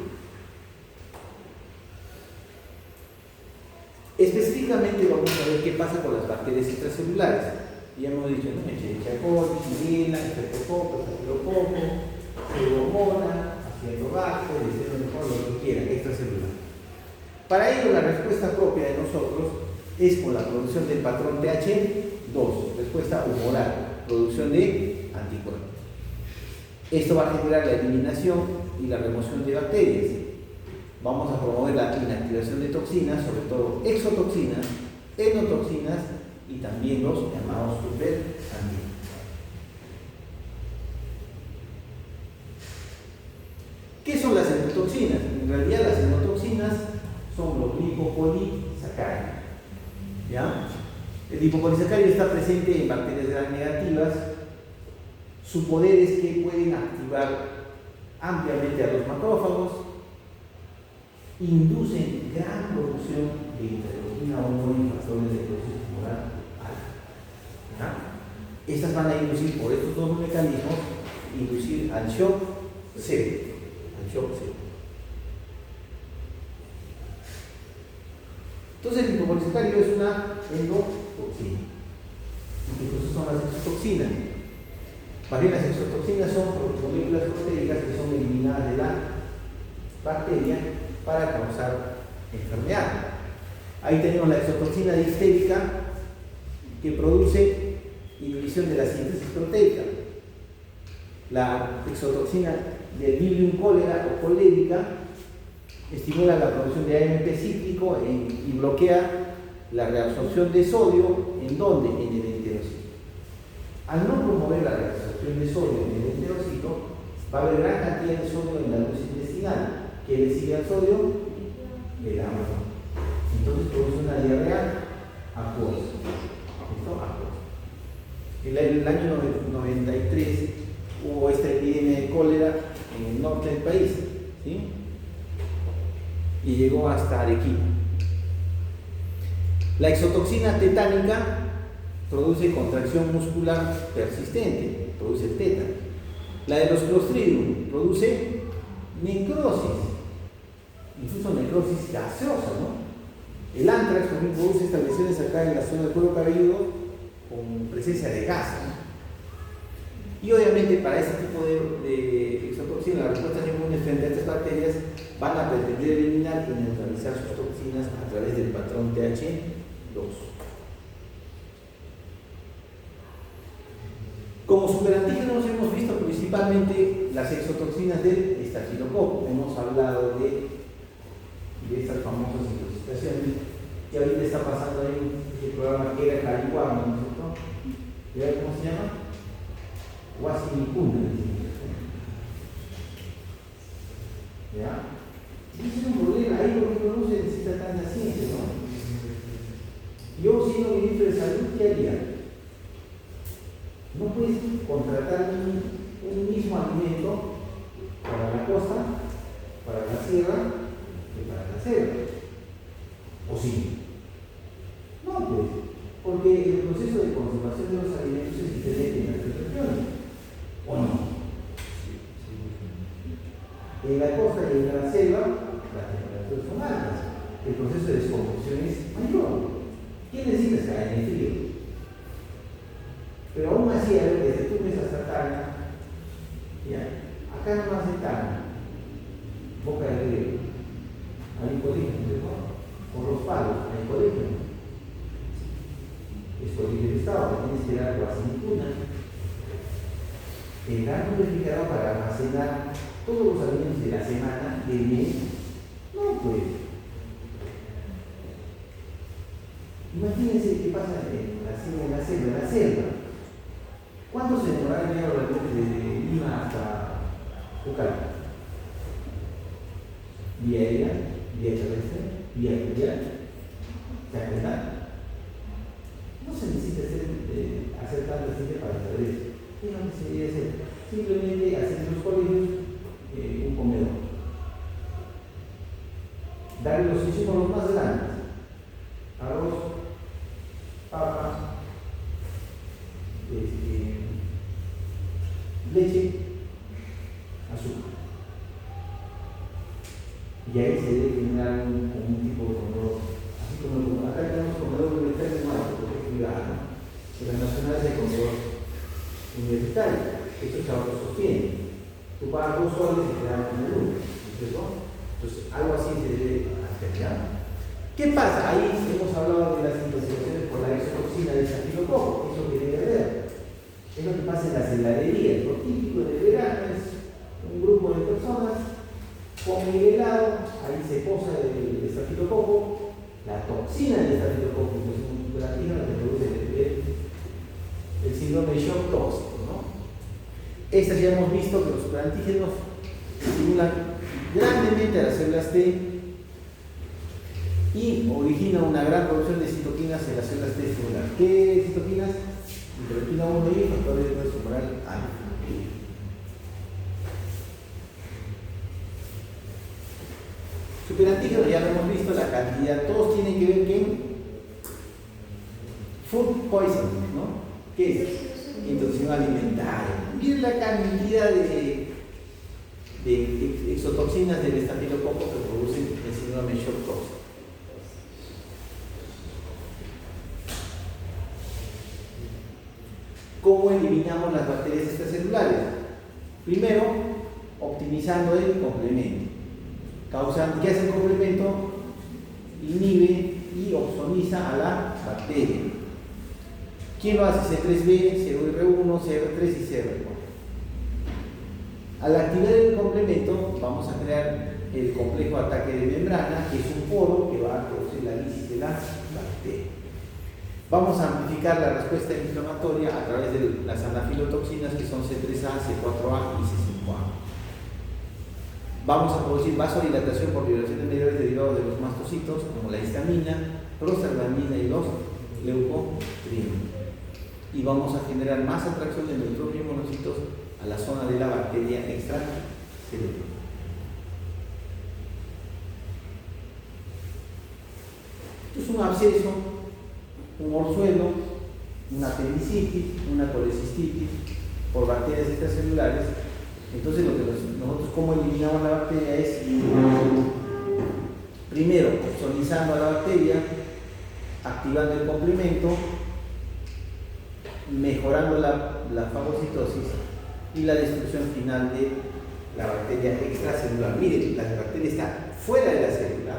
Específicamente vamos a ver qué pasa con las bacterias intracelulares. Ya hemos dicho, ¿no? Escherichia coli, Shigella, Streptococcus, Staphylococcus, Pseudomonas, Acinetobacter, mejor lo que quieran, extracelular. Para ello, la respuesta propia de nosotros es con la producción del patrón TH2, respuesta humoral, producción de anticuerpos. Esto va a generar la eliminación y la remoción de bacterias. Vamos a promover la inactivación de toxinas, sobre todo exotoxinas, enotoxinas y también los llamados supersanguíneos. ¿Qué son las enotoxinas? En realidad las enotoxinas son los lipopolisacáridos. ¿Ya? El lipopolisacárido está presente en bacterias gram negativas. Su poder es que pueden activar ampliamente a los macrófagos, inducen gran producción de interleucina 1 y factores de necrosis tumoral alta. Estas van a inducir por estos dos mecanismos, inducir al shock séptico. Entonces el lipopolisacárido es una endotoxina. Entonces son las exotoxinas. Más bien las exotoxinas son moléculas proteicas que son eliminadas de la bacteria para causar enfermedad. Ahí tenemos la exotoxina difterica que produce inhibición de la síntesis proteica. La exotoxina del Vibrio cólera o colérica estimula la producción de AMP cíclico y bloquea la reabsorción de sodio. ¿En dónde? En el enterocito. Al no promover la reabsorción de sodio en el enterocito, va a haber gran cantidad de sodio en la luz intestinal. ¿Qué le sigue al sodio? El agua. Entonces produce una diarrea acuosa. ¿Listo? Acuosa. En el año 93 hubo esta epidemia de cólera en el norte del país, ¿sí? Y llegó hasta Arequipa. La exotoxina tetánica produce contracción muscular persistente, produce tétano. La de los Clostridium produce necrosis, incluso necrosis gaseosa, ¿no? El anthrax también produce estableciones acá en la zona del cuero cabelludo con presencia de gas, ¿no? Y obviamente para este tipo de exotoxinas, las respuestas inmunes frente a estas bacterias van a pretender eliminar y neutralizar sus toxinas a través del patrón TH2. Como superantígenos hemos visto principalmente las exotoxinas del estafilococo. Hemos hablado de estas famosas intoxicaciones que ahorita está pasando en el programa que era Calicuano, ¿no es cierto? ¿Cómo se llama? Guasinicuna. ¿Ya? Ese es un problema, ahí lo que no se necesita tanta ciencia, ¿no? Yo, siendo ministro de Salud, ¿qué haría? No puedes contratar un mismo alimento para la costa, para la sierra y para la selva. ¿O sí? No, pues, porque el proceso de conservación de los alimentos es diferente en las tres regiones. ¿O no? En la costa y en la selva, las temperaturas son altas. El proceso de descomposición es mayor. ¿Quién necesita estar en el frío? Pero aún así, desde Tumbes hasta Tacna, acá no hace Tacna, Boca del Río, hay un colegio, ¿no? Por los palos, hay colegio. Es colegio del Estado, tienes que dar Guasinicuna. El gran refrigerador para almacenar todos los alimentos de la semana, del mes, no puede. Imagínense qué pasa en la selva. ¿Cuánto se demorará en llegar los alimentos desde Lima hasta Pucallpa? Vía aérea, vía terrestre, vía fluvial, terrestre. No se necesita hacer tanta ciencia para saber eso. ¿Qué es lo que se debe hacer? Simplemente hacer en los colegios un comedor. Darle los insumos los más grandes: arroz, papa, generar un tipo de comedor. Así como acá tenemos comedor universitario privado, ¿no? En las nacionales hay comedor universitario, eso se autosostiene. Tú pagas 2 soles y te dan como 1, ¿no? Entonces, algo así se debe hacer, ¿ya? ¿Qué pasa? Ahí hemos hablado de las intoxicaciones por la exotoxina del estafilococo, eso que debe haber. Es lo que pasa en las heladerías. Lo típico de verano es un grupo de personas con el helado, ahí se posa el estafilococo, la toxina del estafilococo, que es un antígeno que produce el síndrome de shock tóxico, ¿no? Estas ya hemos visto que los superantígenos estimulan grandemente a las células T y origina una gran producción de citoquinas en las células T estimular. ¿Qué citoquinas? Interleuquina 1 y factores de resto humoral alfa. Superantígenos ya lo hemos visto, la cantidad, todos tienen que ver con food poisoning, ¿no? ¿Qué es? Intoxicación alimentaria. Miren la cantidad de exotoxinas del estafilococo que producen el síndrome de shock tóxico. ¿Cómo eliminamos las bacterias extracelulares? Primero, optimizando el complemento. ¿Qué hace el complemento? Inhibe y opsoniza a la bacteria. ¿Quién lo hace? C3b, COR1, CR3 y CR4. Al activar el complemento, vamos a crear el complejo de ataque de membrana, que es un poro que va a producir la lisis de las bacterias. Vamos a amplificar la respuesta inflamatoria a través de las anafilotoxinas, que son C3A, C4A y C5A. Vamos a producir vasodilatación por liberación de mediadores derivados de los mastocitos, como la histamina, prostaglandina y los leucotrienos. Y vamos a generar más atracción de neutrófilos y monocitos a la zona de la bacteria extracelular. Esto es un absceso, un orzuelo, una apendicitis, una colecistitis por bacterias extracelulares. Entonces, nosotros cómo eliminamos la bacteria es primero opsonizando a la bacteria, activando el complemento, mejorando la fagocitosis y la destrucción final de la bacteria extracelular. Miren, la bacteria está fuera de la célula,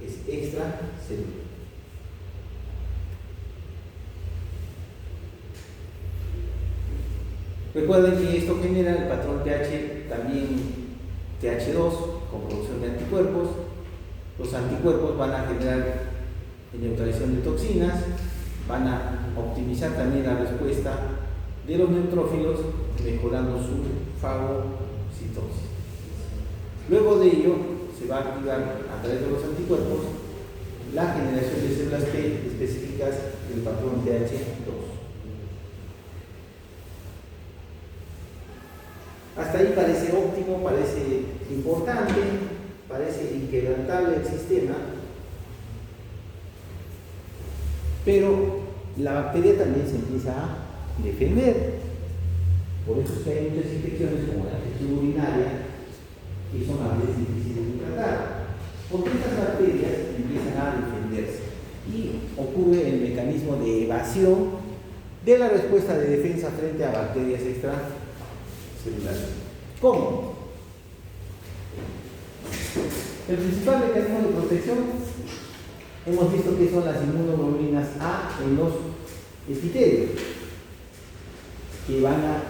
es extracelular. Recuerden que esto genera el patrón TH, también TH2 con producción de anticuerpos. Los anticuerpos van a generar neutralización de toxinas, van a optimizar también la respuesta de los neutrófilos, mejorando su fagocitosis. Luego de ello, se va a activar a través de los anticuerpos la generación de células T específicas del patrón TH2. Hasta ahí parece óptimo, parece importante, parece inquebrantable el sistema, pero la bacteria también se empieza a defender. Por eso es que hay muchas infecciones como la infección urinaria que son a veces difíciles de tratar, porque estas bacterias empiezan a defenderse y ocurre el mecanismo de evasión de la respuesta de defensa frente a bacterias extracelulares. ¿Cómo? El principal mecanismo de protección, hemos visto que son las inmunoglobulinas A en los epitelios, que van a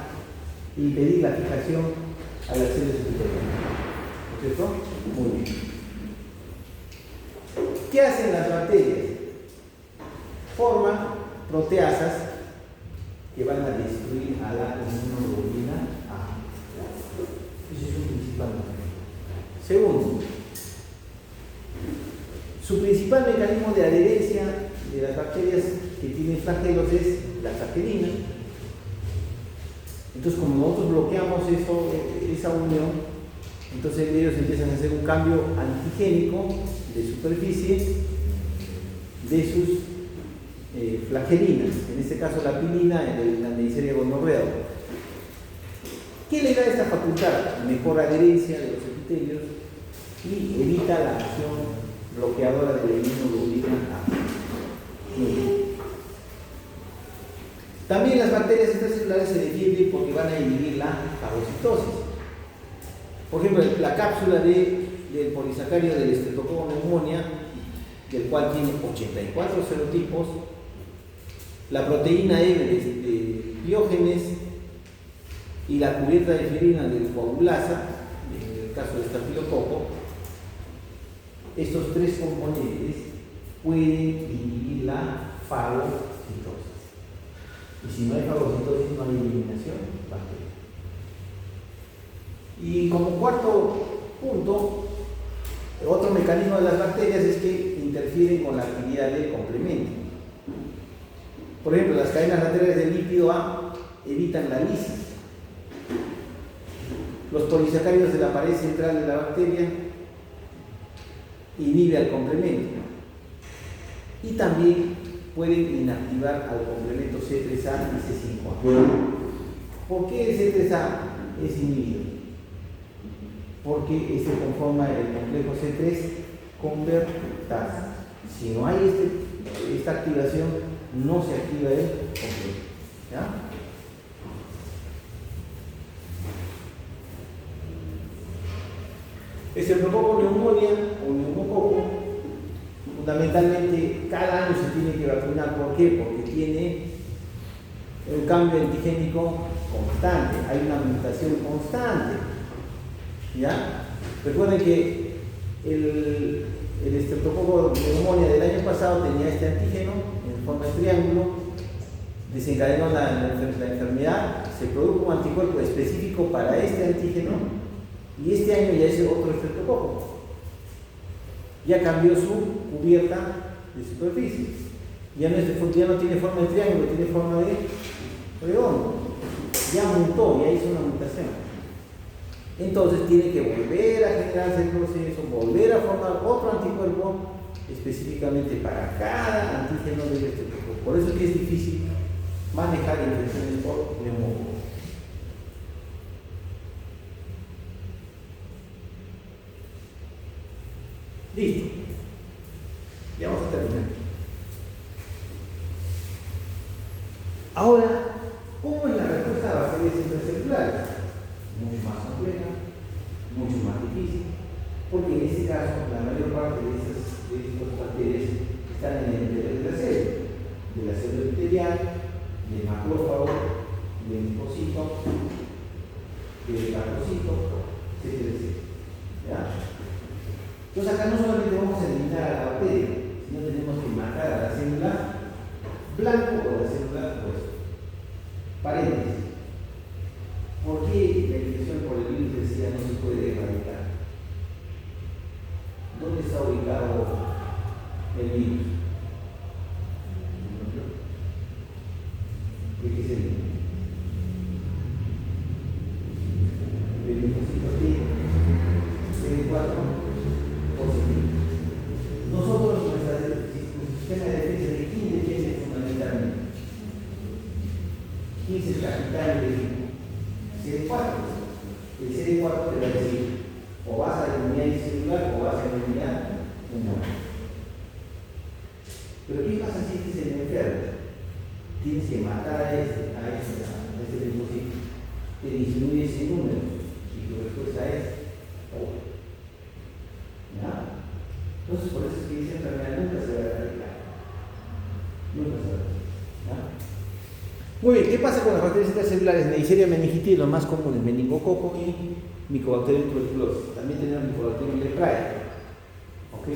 impedir la fijación a las células epiteliales. ¿No es cierto? Muy bien. ¿Qué hacen las bacterias? Forman proteasas que van a destruir a la inmunoglobulina A. Ese es un principal mecanismo. Segundo, su principal mecanismo de adherencia de las bacterias que tienen flagelos es la flagelina. Entonces, como nosotros bloqueamos esa unión, entonces ellos empiezan a hacer un cambio antigénico de superficie de sus flagelinas, en este caso la pilina de la Neisseria gonorrhoeae. ¿Qué le da esta facultad? Mejor adherencia de los epitelios y evita la acción bloqueadora del inmunoglobulina A. Muy bien. También las bacterias extracelulares se defienden porque van a inhibir la fagocitosis. Por ejemplo, la cápsula del polisacárido del Streptococcus pneumoniae, del cual tiene 84 serotipos, la proteína E de Diógenes y la cubierta de ferina del coagulasa, en el caso de estafilococo, estos tres componentes pueden inhibir la fagocitosis. Y si no hay fagocitosis, no hay eliminación bacteriana. Y como cuarto punto, otro mecanismo de las bacterias es que interfieren con la actividad del complemento. Por ejemplo, las cadenas laterales del lípido A evitan la lisis. Los polisacáridos de la pared central de la bacteria inhiben al complemento. Y también pueden inactivar al complemento C3A y C5A. ¿Por qué el C3A es inhibido? Porque este conforma el complejo C3 convertasa. Si no hay esta activación, no se activa el complejo. ¿Ya? Streptococcus pneumoniae o neumococo, fundamentalmente cada año se tiene que vacunar. ¿Por qué? Porque tiene un cambio antigénico constante, hay una mutación constante. ¿Ya? Recuerden que el Streptococcus pneumoniae del año pasado tenía este antígeno en forma de triángulo, desencadenó la enfermedad, se produjo un anticuerpo específico para este antígeno y este año ya es otro Streptococcus. Ya cambió su cubierta de superficie. Ya no tiene forma de triángulo, tiene forma de redondo. Ya mutó, ya hizo una mutación. Entonces tiene que volver a generarse el proceso, volver a formar otro anticuerpo específicamente para cada antígeno del Streptococcus. Por eso es que es difícil manejar infecciones por neumococo. Listo. Ya vamos a terminar. Ahora, ¿cómo es la respuesta a bacterias intracelulares? Mucho más compleja, mucho más difícil, porque en este caso la mayor parte de estas bacterias están en el interior de la célula epitelial, del macrófago, del linfocito, del leucocito, etc. ¿Ya? Entonces acá no solamente vamos a eliminar a la bacteria, sino tenemos que matar a la célula blanco o la célula rosa. Paréntesis. ¿Por qué la infección por el virus de SIDA no se puede erradicar? ¿Dónde está ubicado el virus? ¿Qué es el virus? El linfocito T, CD4 positivo. Nosotros, nuestro sistema de defensa, ¿de quién depende fundamentalmente? ¿Quién es el capital del virus? CD4. El CD4 te va a decir o vas a eliminar celular o vas a eliminar humano. Pero ¿qué pasa si este se enferma? Tienes que matar a este linfocito. Te disminuye ese número y tu respuesta es pobre. ¿Ya? Entonces por eso es que esa enfermedad nunca se va a erradicar. Nunca se va a erradicar. Muy bien, ¿qué pasa con las bacterias intracelulares? Neisseria meningitis, los más comunes, meningococo y Mycobacterium tuberculosis. También tenemos Mycobacterium leprae. ¿Ok?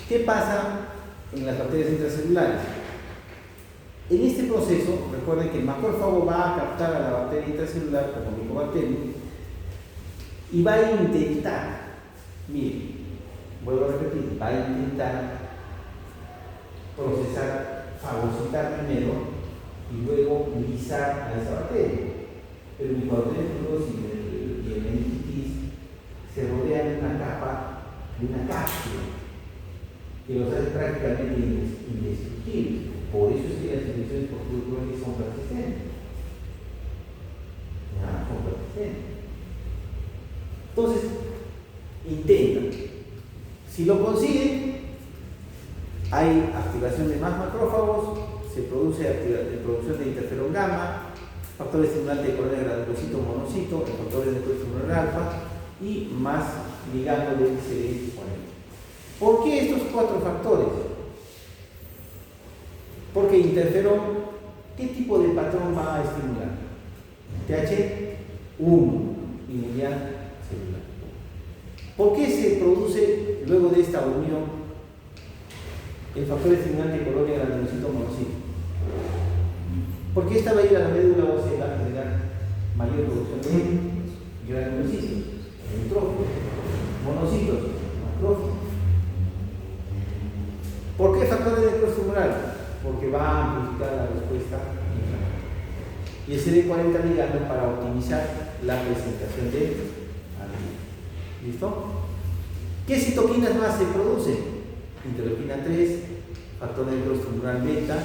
¿Qué pasa en las bacterias intracelulares? En este proceso, recuerden que el macrófago va a captar a la bacteria intracelular como Mycobacterium y va a intentar, miren, vuelvo a repetir, va a intentar procesar, fagocitar primero y luego lisar a esa bacteria. Pero el Mycobacterium y el meningitis se rodean de una capa, de una cápsula que los hace prácticamente indestructibles. Por eso es que las infecciones por tuberculosis son persistentes. Son persistentes. Entonces, intentan. Si lo consiguen, hay activación de más macrófagos, se produce producción de interferón gamma, factores estimulantes de colonia de granulocito monocito, factores de colesterol alfa y más ligando del CD40. ¿Por qué estos 4 factores? Porque interferón, ¿qué tipo de patrón va a estimular? TH1, inmunidad celular. ¿Por qué se produce luego de esta unión el factor estimulante de colonia granulocito monocito? Porque esta va a ir a la médula ósea y va a generar mayor producción de granulocitos, neutrófilos, monocitos, macrófagos. ¿Por qué factor de necrotumoral? Porque va a amplificar la respuesta inflamatoria. Y el CD40 ligando para optimizar la presentación de antígenos. ¿Listo? ¿Qué citoquinas más se producen? Interleuquina 3, factor de necrotumoral beta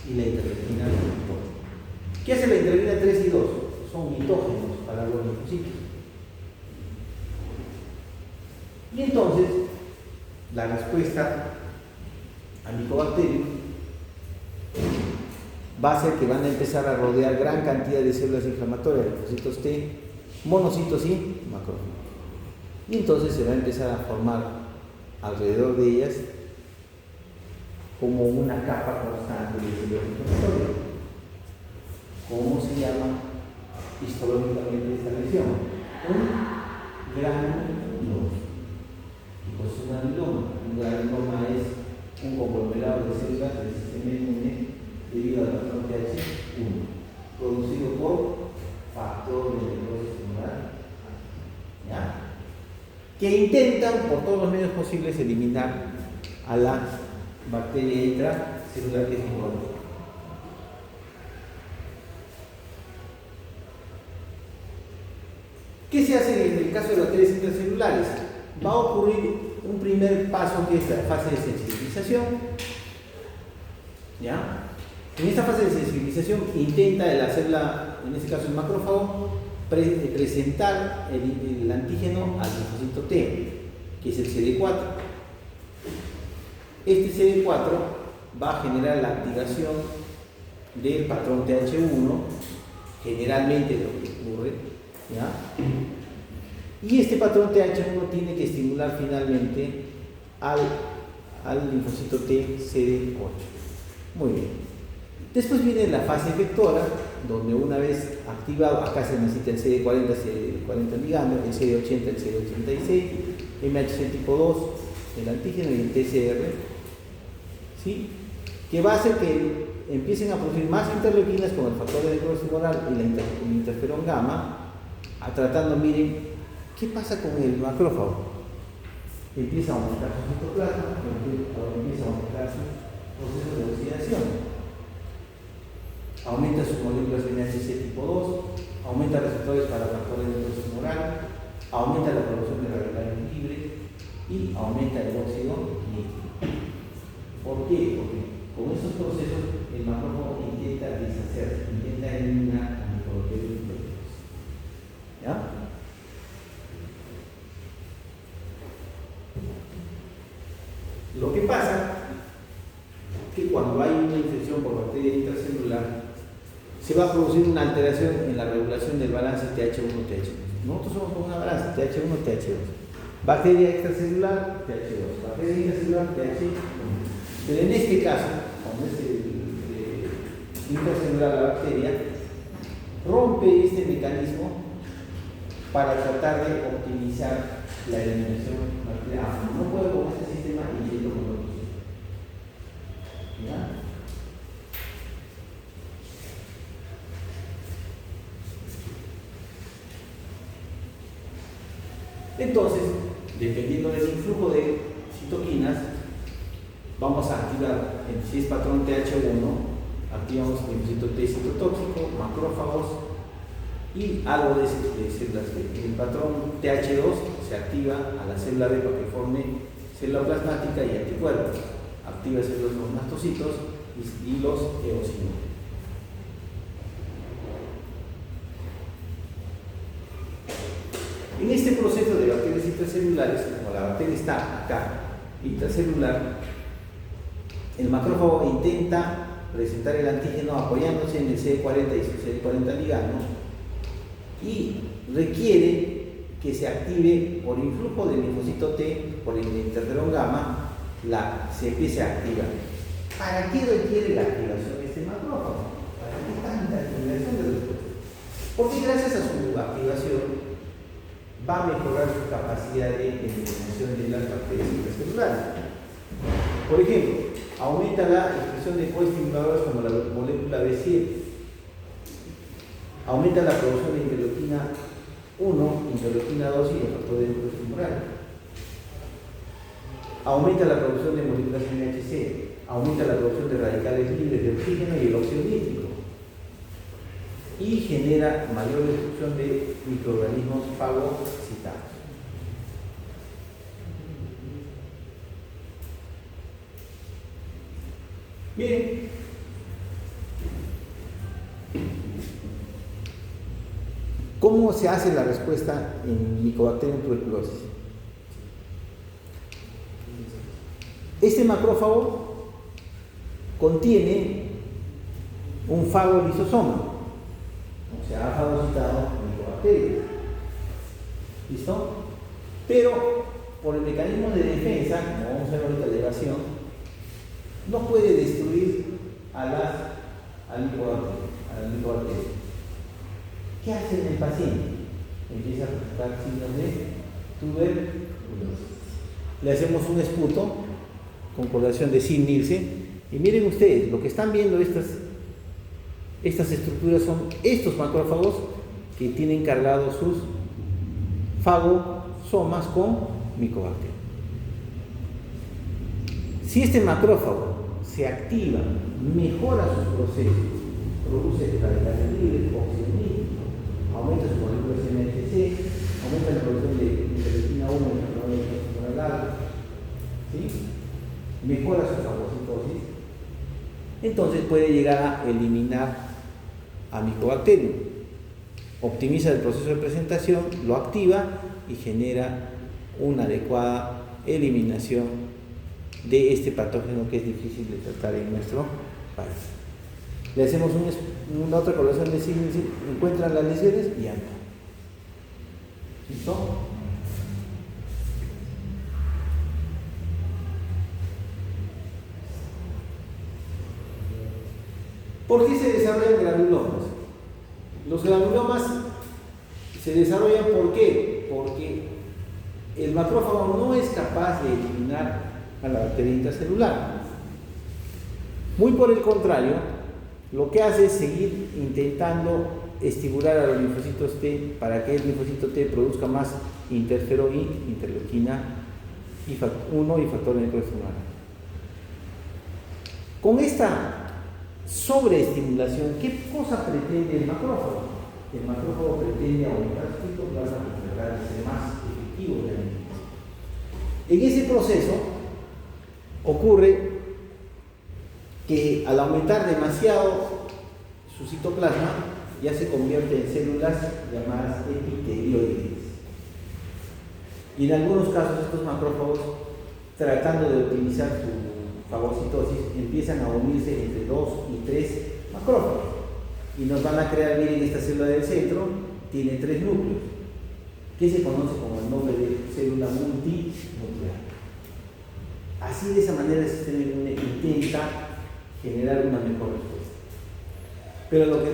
y la interleuquina 2. ¿Qué hace la interleuquina 3 y 2? Son mitógenos para los linfocitos. Y entonces, la respuesta a Mycobacterium va a ser que van a empezar a rodear gran cantidad de células inflamatorias, linfocitos T, monocitos y macrófagos. Y entonces se va a empezar a formar alrededor de ellas como una capa constante de células inflamatorias. ¿Cómo se llama histológicamente esta lesión? Un granuloma. ¿Y qué es un granuloma? Un granuloma es un conglomerado de células del sistema inmune debido al patrón TH1, producido por factor de necrosis tumoral, ¿ya? Que intentan por todos los medios posibles eliminar a la bacteria intracelular que es importante. ¿Qué se hace en el caso de bacterias intracelulares? Va a ocurrir un primer paso que es la fase de sensibilización. ¿Ya? En esta fase de sensibilización intenta la célula, en este caso el macrófago, presentar el antígeno al linfocito T, que es el CD4. Este CD4 va a generar la activación del patrón TH1, generalmente lo que ocurre, ¿ya? Y este patrón TH1 tiene que estimular finalmente al linfocito T CD8. Muy bien. Después viene la fase efectora, donde una vez activado, acá se necesita el CD40, CD40 ligando, el CD80, el CD86, MHC tipo 2, el antígeno y el TCR, ¿sí? Que va a hacer que empiecen a producir más interleuquinas con el factor de necrosis tumoral y el interferón gamma, tratando, miren, ¿qué pasa con el macrófago? Empieza a aumentar su citoplasma, empieza a aumentar sus procesos de oxidación. Aumenta sus moléculas de MHC tipo 2, aumenta receptores para factores de necrosis tumoral, aumenta la producción de radicales libres y aumenta el óxido nítrico. ¿Por qué? Porque con estos procesos el macrófago intenta deshacerse, intenta eliminar a microbacterias infecciosas. ¿Ya? Lo que pasa es que cuando hay una infección por bacteria intracelular, se va a producir una alteración en la regulación del balance TH1-TH2. Nosotros somos como una balanza TH1-TH2. Bacteria extracelular, TH2. Bacteria intracelular, TH1. Pero en este caso, cuando es intracelular la bacteria, rompe este mecanismo para tratar de optimizar la eliminación bacteriana. No puedo con este sistema y yendo con otro sistema. ¿Ya? Entonces, dependiendo del influjo de citoquinas, vamos a activar, si es patrón TH1, activamos el linfocito T citotóxico, macrófagos y algo de células B. El patrón TH2 se activa a la célula B para que forme célula plasmática y anticuerpos. Activa los mastocitos y los eosinófilos. En este proceso de intracelulares, como la bacteria está acá, intracelular, el macrófago intenta presentar el antígeno apoyándose en el CD40 y su CD40 ligando y requiere que se active por influjo del linfocito T, por el interferón gamma, se empiece a activar. ¿Para qué requiere la activación de este macrófago? ¿Para qué tanta activación de respuesta? Porque gracias a su activación va a mejorar su capacidad de eliminación de las bacterias intracelulares. Por ejemplo, aumenta la expresión de coestimuladores como la molécula B7, aumenta la producción de interleuquina 1, interleuquina 2 y el factor de núcleo tumoral, aumenta la producción de moléculas MHC, aumenta la producción de radicales libres de oxígeno y el óxido nítrico y genera mayor destrucción de microorganismos fagocitados. Bien, ¿cómo se hace la respuesta en Mycobacterium tuberculosis? Este macrófago contiene un fagolisosoma, o sea, ha fagocitado Mycobacterium. ¿Listo? Pero por el mecanismo de defensa, como vamos a ver ahorita la evasión, no puede destruir al Mycobacterium. ¿Qué hace en el paciente? Empieza a presentar signos de tuberculosis. Le hacemos un esputo con coloración de Sim-Nielsen y miren ustedes, lo que están viendo estas estructuras son estos macrófagos que tienen cargados sus fagosomas con Mycobacterium. Si este macrófago se activa, mejora sus procesos, produce radicales libres, óxido nítrico, aumenta sus moléculas MHC, aumenta la producción de interleuquina 1 y la alfa, ¿sí? Mejora su fagocitosis, entonces puede llegar a eliminar a Mycobacterium, optimiza el proceso de presentación, lo activa y genera una adecuada eliminación de este patógeno que es difícil de tratar en nuestro país. Le hacemos una otra coloración de signos, encuentran las lesiones y anda. ¿Listo? ¿Por qué se desarrollan granulomas? Los granulomas se desarrollan ¿por qué? Porque el macrófago no es capaz de eliminar a la bacteria intracelular. Muy por el contrario, lo que hace es seguir intentando estimular a los linfocitos T para que el linfocito T produzca más interferón y interleuquina 1 y factor de núcleo tumoral. Con esta sobreestimulación, ¿qué cosa pretende el macrófago? El macrófago pretende aumentar su citoplasma para tratar de ser más efectivo de la alimentación. En ese proceso ocurre que al aumentar demasiado su citoplasma ya se convierte en células llamadas epitelioides. Y en algunos casos estos macrófagos, tratando de optimizar su fagocitosis, empiezan a unirse entre 2 y 3 macrófagos y nos van a crear, miren, esta célula del centro tiene 3 núcleos que se conoce como el nombre de célula multinuclear. Así, de esa manera, el sistema inmune intenta generar una mejor respuesta. Pero lo que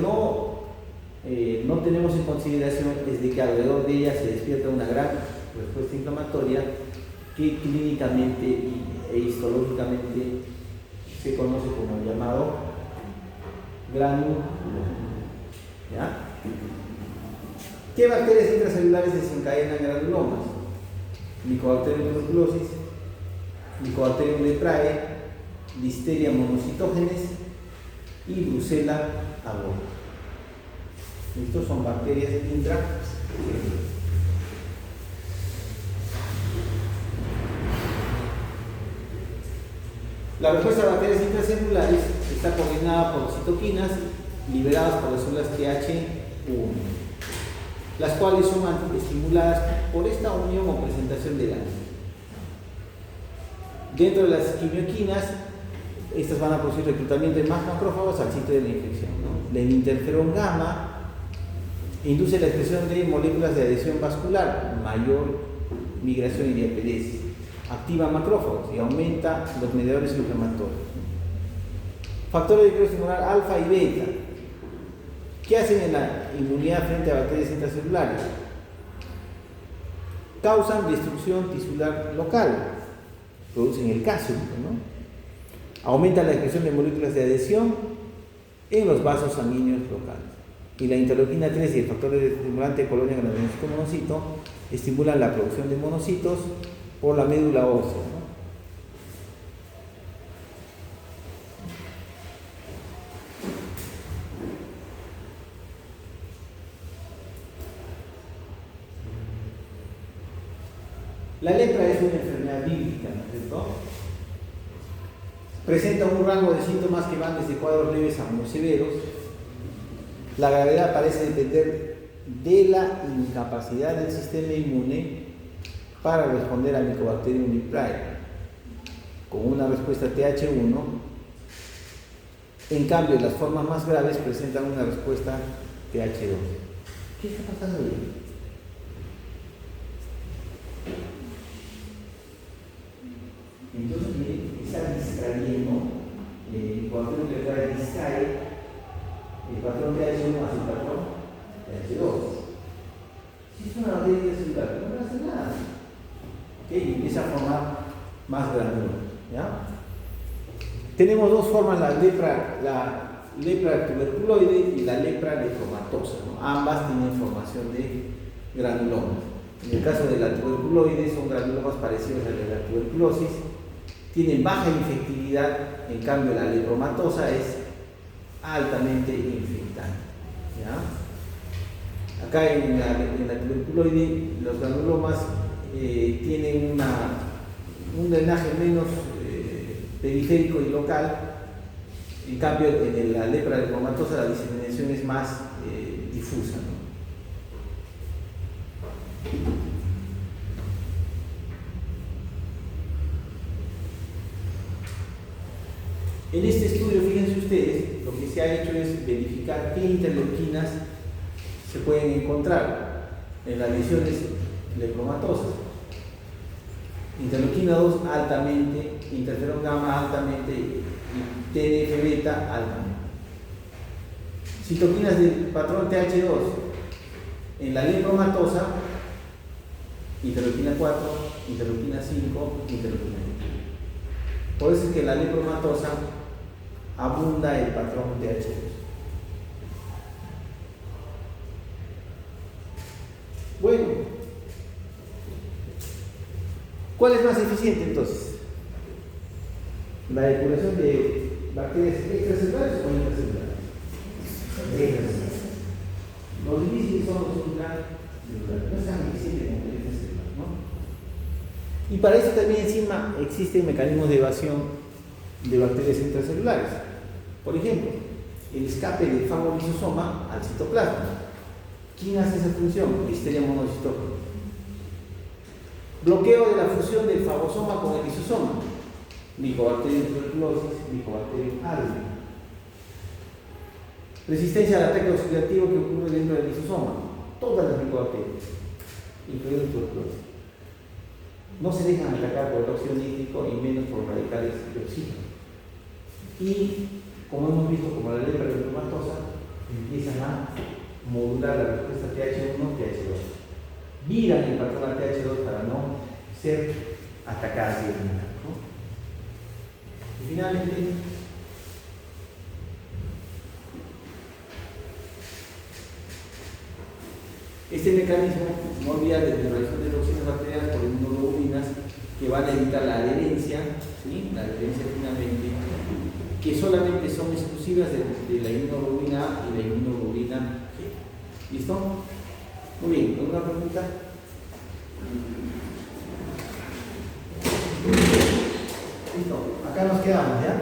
no tenemos en consideración es de que alrededor de ella se despierta una gran respuesta inflamatoria que clínicamente e histológicamente se conoce como el llamado granuloma. ¿Ya? ¿Qué bacterias intracelulares desencadenan granulomas? Mycobacterium tuberculosis, Mycobacterium leprae, Listeria monocytogenes y Brucella aborto. Estos son bacterias intracelulares. La respuesta a bacterias intracelulares está coordinada por citoquinas liberadas por las células TH1, las cuales son estimuladas por esta unión o presentación del antígeno. Dentro de las quimioquinas, estas van a producir reclutamiento de más macrófagos al sitio de la infección, ¿no? El interferón gamma induce la expresión de moléculas de adhesión vascular, mayor migración y diaperesis, activa macrófagos y aumenta los mediadores inflamatorios. Factores de quiero estimular alfa y beta. ¿Qué hacen en la inmunidad frente a bacterias intracelulares? Causan destrucción tisular local, producen el calcio, ¿no? Aumentan la expresión de moléculas de adhesión en los vasos sanguíneos locales. Y la interleuquina 3 y el factor estimulante de colonia granulonocito monocito estimulan la producción de monocitos por la médula ósea, ¿no? La lepra es una enfermedad bíblica, ¿no es cierto? Presenta un rango de síntomas que van desde cuadros leves a muy severos. La gravedad parece depender de la incapacidad del sistema inmune para responder al Mycobacterium leprae, con una respuesta TH1. En cambio, las formas más graves presentan una respuesta TH2. ¿Qué está pasando ahí? Entonces, está distrayendo, el Mycobacterium leprae distrae el patrón TH1 hacia el patrón TH2. Si es una bacteria celular, no hace nada. ¿Okay? Y empieza a formar más granulomas, ¿ya? Tenemos dos formas, la lepra tuberculoide y la lepra leptomatosa, ¿no? Ambas tienen formación de granulomas. En el caso de la tuberculoide son granulomas parecidos a la tuberculosis, tienen baja infectividad, en cambio la leptomatosa es altamente infectante, ¿ya? Acá en la tuberculoide los granulomas tienen un drenaje menos periférico y local. En cambio en la lepra leptomatosa la diseminación es más difusa, ¿no? En este estudio, fíjense ustedes, lo que se ha hecho es verificar qué interleuquinas se pueden encontrar en las lesiones leptomatosas. Interleuquina 2 altamente, interferón gamma altamente y TNF beta altamente. Citoquinas del patrón TH2 en la leptomatosa, interleuquina 4, interleuquina 5, interleuquina 8. Por eso es que en la leptomatosa abunda el patrón TH2. Bueno, ¿cuál es más eficiente entonces? ¿La depuración de bacterias extracelulares o intracelulares? Extracelulares. Los difíciles son los intracelulares, no es tan eficiente como el intracelular, ¿no? Y para eso también encima existen mecanismos de evasión de bacterias intracelulares. Por ejemplo, el escape del fagolisosoma al citoplasma. ¿Quién hace esa función? Listeria monocytogenes. Bloqueo de la fusión del fagosoma con el lisosoma. Mycobacterium tuberculosis, Mycobacterium albium. Resistencia al ataque oxidativo que ocurre dentro del lisosoma. Todas las micobacterias, incluyendo tuberculosis, no se dejan atacar por el óxido nítrico y menos por radicales de oxígeno. Y, como hemos visto, como la lepra leptomatosa, empiezan a modular la respuesta TH1, TH2. Viran el patrón a TH2 para no ser atacadas y eliminadas, ¿no? Y finalmente, este mecanismo no olvida la neutralización de toxinas bacterianas por inmunoglobulinas que van a evitar la adherencia, ¿sí? La adherencia finalmente, que solamente son exclusivas de la inmunoglobulina A y la inmunoglobulina G. ¿Listo? Muy bien, ¿alguna pregunta? Listo, acá nos quedamos, ¿ya?